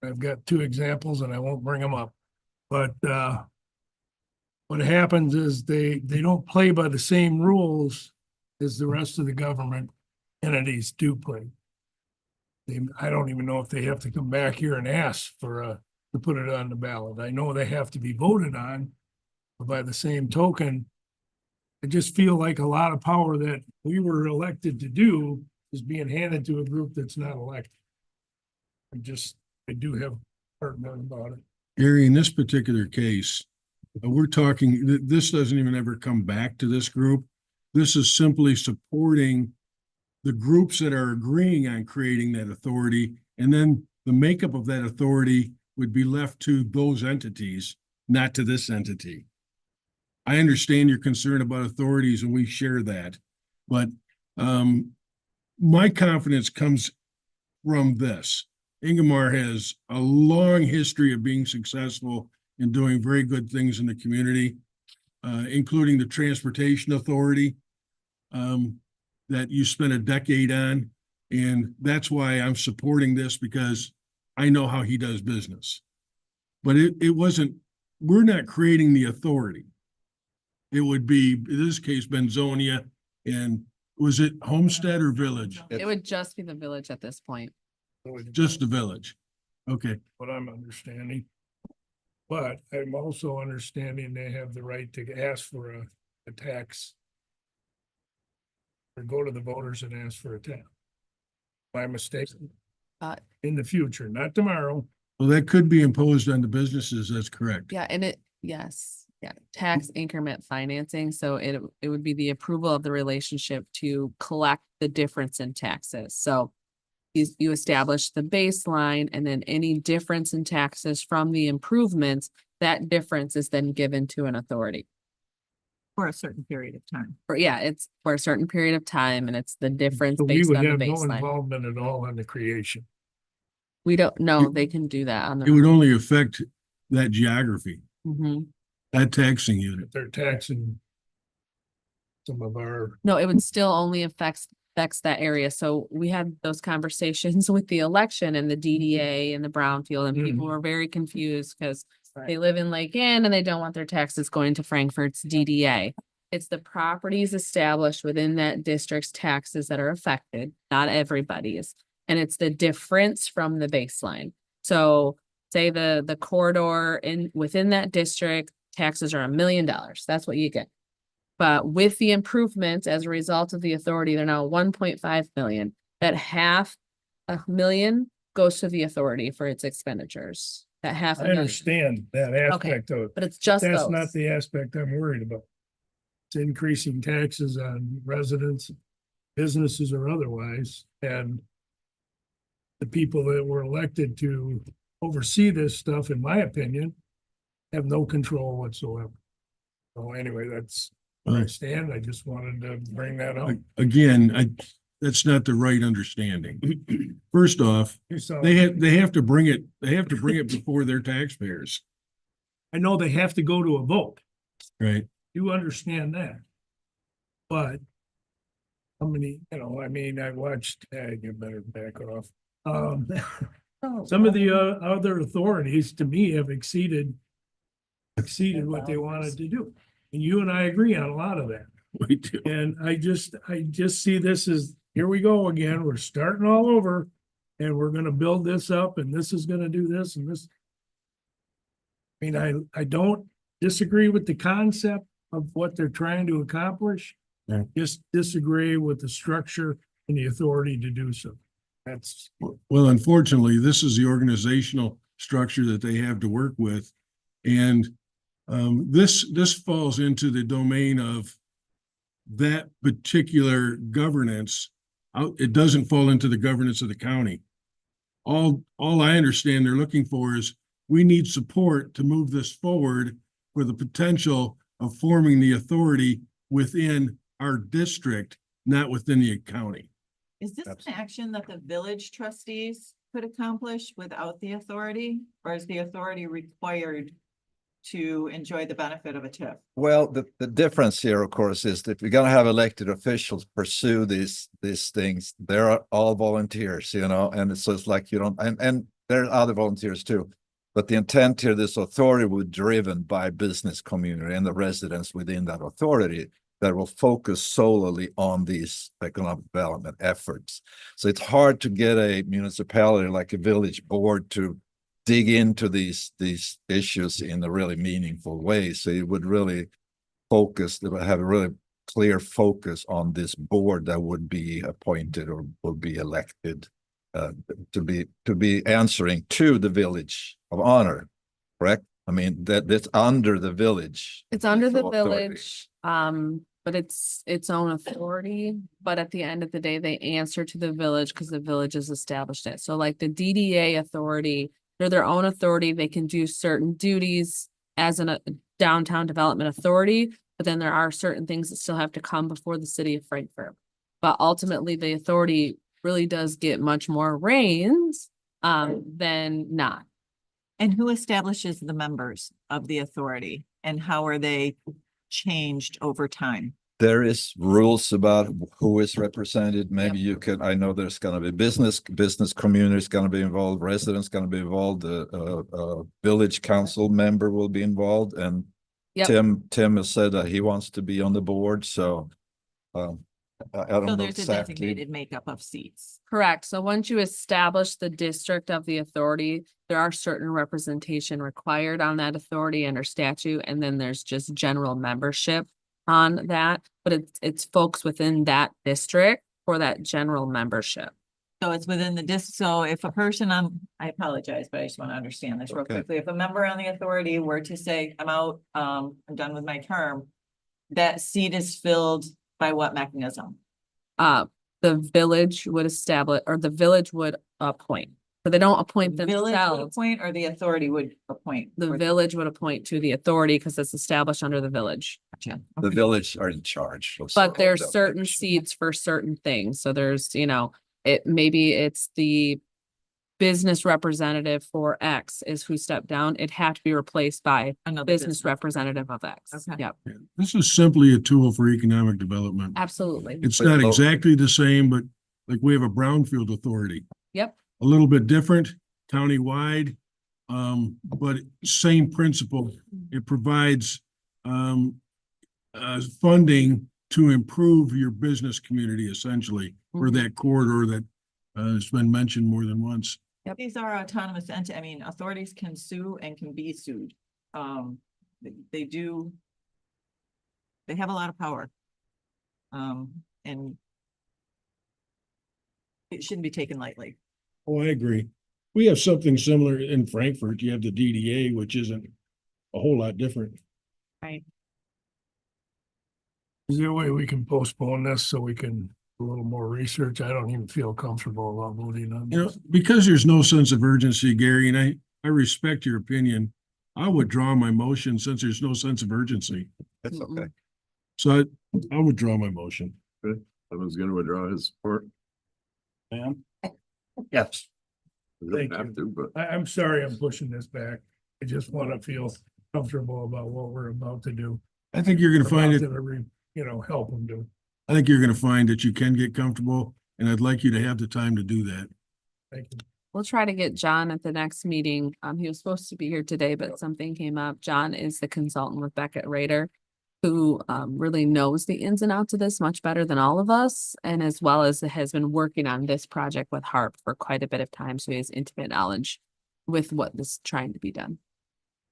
I've got two examples and I won't bring them up. But what happens is they don't play by the same rules as the rest of the government entities do play. I don't even know if they have to come back here and ask for to put it on the ballot. I know they have to be voted on, But by the same token, I just feel like a lot of power that we were elected to do is being handed to a group that's not elected. I do have heartburn about it. Gary, in this particular case, we're talking, this doesn't even ever come back to this group. This is simply supporting the groups that are agreeing on creating that authority. And then the makeup of that authority would be left to those entities, not to this entity. I understand your concern about authorities and we share that, but my confidence comes from this. Ingomar has a long history of being successful in doing very good things in the community, including the Transportation Authority that you spent a decade on. And that's why I'm supporting this, because I know how he does business. But it wasn't, we're not creating the authority. It would be, in this case, Benzonia, and was it Homestead or Village? It would just be the village at this point. Just the Village. Okay. What I'm understanding. But I'm also understanding they have the right to ask for a tax. Or go to the voters and ask for a tax. My mistake. In the future, not tomorrow. Well, that could be imposed on the businesses. That's correct. Yeah, and yes, tax increment financing. So it would be the approval of the relationship to collect the difference in taxes. So you establish the baseline, and then any difference in taxes from the improvements, that difference is then given to an authority. For a certain period of time. It's for a certain period of time, and it's the difference So we based would on the have no baseline. involvement at all in the creation. We don't know, they can do that on It would their own. only affect that geography, Mhm. that taxing unit. If they're taxing some of our, No, it would still only affects that area. So we had those conversations with the election and the DDA and the brownfield, and people were very confused because they live in Lake Ann and they don't want their taxes going to Frankfurt's DDA. It's the properties established within that district's taxes that are affected, not everybody's. And it's the difference from the baseline. So say the corridor within that district, taxes are $1 million. That's what you get. But with the improvements as a result of the authority, they're now 1.5 million. That $500,000 goes to the authority for its expenditures. That I $500,000. understand that aspect of it. But it's just That's those. not the aspect I'm worried about. It's increasing taxes on residents, businesses or otherwise, and the people that were elected to oversee this stuff, in my opinion, have no control whatsoever. So anyway, that's where I stand. I just wanted to bring that up. Again, that's not the right understanding. First off, they have to bring it before their taxpayers. I know they have to go to a vote. Right. You understand that. But how many, I watched, you better back off. Some of the other authorities to me have exceeded what they wanted to do. And you and I agree on a lot of that. We do. And I just see this as, here we go again. We're starting all over and we're gonna build this up and this is gonna do this and this. I mean, I don't disagree with the concept of what they're trying to accomplish. Yeah. Just disagree with the structure and the authority to do so. That's, Well, unfortunately, this is the organizational structure that they have to work with. And this falls into the domain of that particular governance. It doesn't fall into the governance of the county. All I understand they're looking for is we need support to move this forward for the potential of forming the authority within our district, not within the county. Is this an action that the village trustees could accomplish without the authority? Or is the authority required to enjoy the benefit of a TIF? Well, the difference here, of course, is that we're gonna have elected officials pursue these things. They're all volunteers, and so it's like you don't, and there are other volunteers too. But the intent here, this authority was driven by business community and the residents within that authority that will focus solely on these economic development efforts. So it's hard to get a municipality like a village board to dig into these issues in a really meaningful way. So it would really have a really clear focus on this board that would be appointed or would be elected to be answering to the Village of Honor, correct? I mean, that's under the village. It's under the Authority. village, but it's its own authority. But at the end of the day, they answer to the village because the village has established it. So like the DDA authority, they're their own authority. They can do certain duties as a downtown development authority, but then there are certain things that still have to come before the city of Frankfurt. But ultimately, the authority really does get much more reins than not. And who establishes the members of the authority and how are they changed over time? There is rules about who is represented. Maybe you could, I know there's gonna be business community is gonna be involved, residents gonna be involved, village council member will be involved, and Yep. Tim has said that he wants to be on the board, so I don't So know there's a exactly. designated makeup of seats. Correct. So once you establish the district of the authority, there are certain representation required on that authority under statute, and then there's just general membership on that. But it's folks within that district for that general membership. So it's within the so if a person I apologize, but I just want to understand this real Okay. quickly. If a member on the authority were to say, I'm out, I'm done with my term, that seat is filled by what mechanism? The village would establish, or the village would appoint. So they don't appoint Village would themselves. appoint or the authority would appoint? The Or- village would appoint to the authority because it's established under the village. Gotcha. The Okay. village are in charge. of But there's some- certain seats for certain things. So there's, maybe it's the business representative for X is who stepped down. It had to be replaced by Another business representative of X. Okay. Yep, This is simply a tool for economic development. absolutely. It's not exactly the same, but like we have a brownfield authority, Yep, a little bit different countywide. But same principle. It provides funding to improve your business community essentially, or that corridor that has been mentioned more than once. These are autonomous authorities can sue and can be sued. They do. They have a lot of power. And it shouldn't be taken lightly. Oh, I agree. We have something similar in Frankfurt. You have the DDA, which isn't a whole lot different. Right. Is there a way we can postpone this so we can do a little more research? I don't even feel comfortable about voting on this. Because there's no sense of urgency, Gary, and I respect your opinion. I would draw my motion since there's no sense of urgency. That's okay. So I would draw my motion. I was gonna withdraw his support. Ma'am? Yes. We don't Thank have you. to, but I'm sorry I'm pushing this back. I just want to feel comfortable about what we're about to do. I think you're gonna find it, Help them do. I think you're gonna find that you can get comfortable, and I'd like you to have the time to do that. Thank you. we'll try to get John at the next meeting. He was supposed to be here today, but something came up. John is the consultant with Beckett Rader, who really knows the ins and outs of this much better than all of us, and as well as has been working on this project with HARP for quite a bit of time, so he has intimate knowledge with what is trying to be done.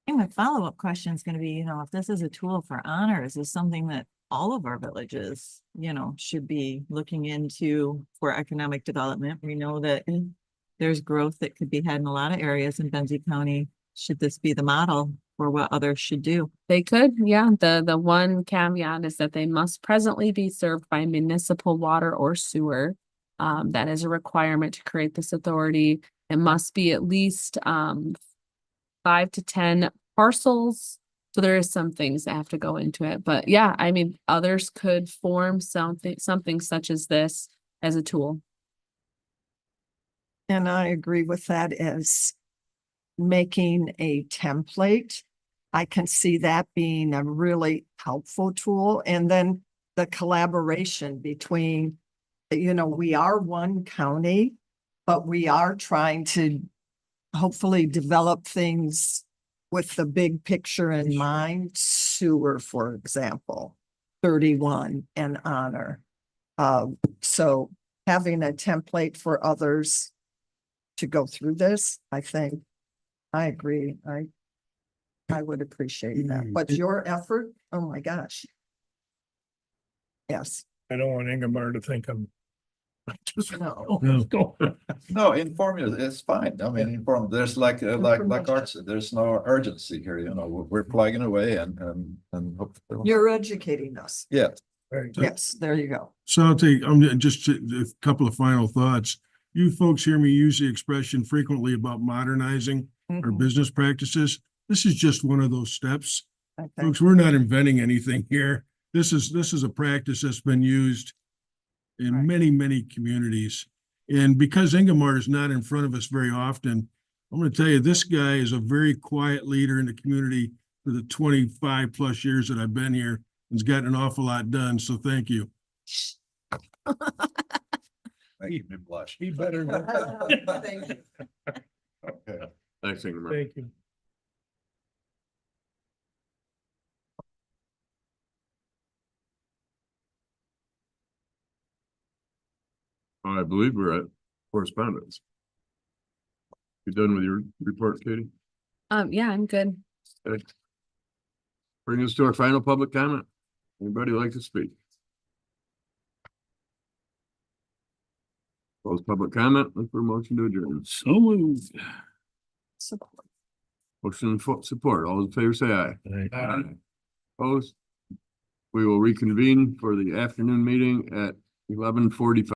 And my follow-up question is gonna be, if this is a tool for honor, is this something that all of our villages, should be looking into for economic development? We know that there's growth that could be had in a lot of areas in Benzie County. Should this be the model for what others should do? They could, yeah. The one caveat is that they must presently be served by municipal water or sewer. That is a requirement to create this authority. It must be at least 5 to 10 parcels. So there is some things that have to go into it. But yeah, others could form something such as this as a tool. And I agree with that as making a template. I can see that being a really helpful tool. And then the collaboration between, we are one county, but we are trying to hopefully develop things with the big picture in mind. Sewer, for example, 31 and honor. So having a template for others to go through this, I think I agree. I would appreciate that. But your effort, oh my gosh. Yes. I don't want Ingemar to think I'm. Just No. No, inform you, it's fine. I mean, inform, there's like Art said, there's no urgency here, you know, we're plugging away and hope. You're educating us. Yeah. Yes, there you go. So I'm just a couple of final thoughts. You folks hear me use the expression frequently about modernizing our Mhm. business practices. This is just one of those steps. Okay. Folks, we're not inventing anything here. This is a practice that's been used in many, many communities. And because Ingemar is not in front of us very often, I'm going to tell you, this guy is a very quiet leader in the community for the 25 plus years that I've been here. Has gotten an awful lot done. So thank you. Make me blush. He better. Thank you. Okay. Thanks, Ingemar. Thank you. I believe we're at correspondence. You done with your report, Katie? Yeah, I'm good. Okay. Bring us to our final public comment. Anybody like to speak? Close public comment, look for a motion to adjourn. So moved. Support. Motion for support. All in favor, say aye. Aye. Opposed? We will reconvene for the afternoon meeting at 11:45.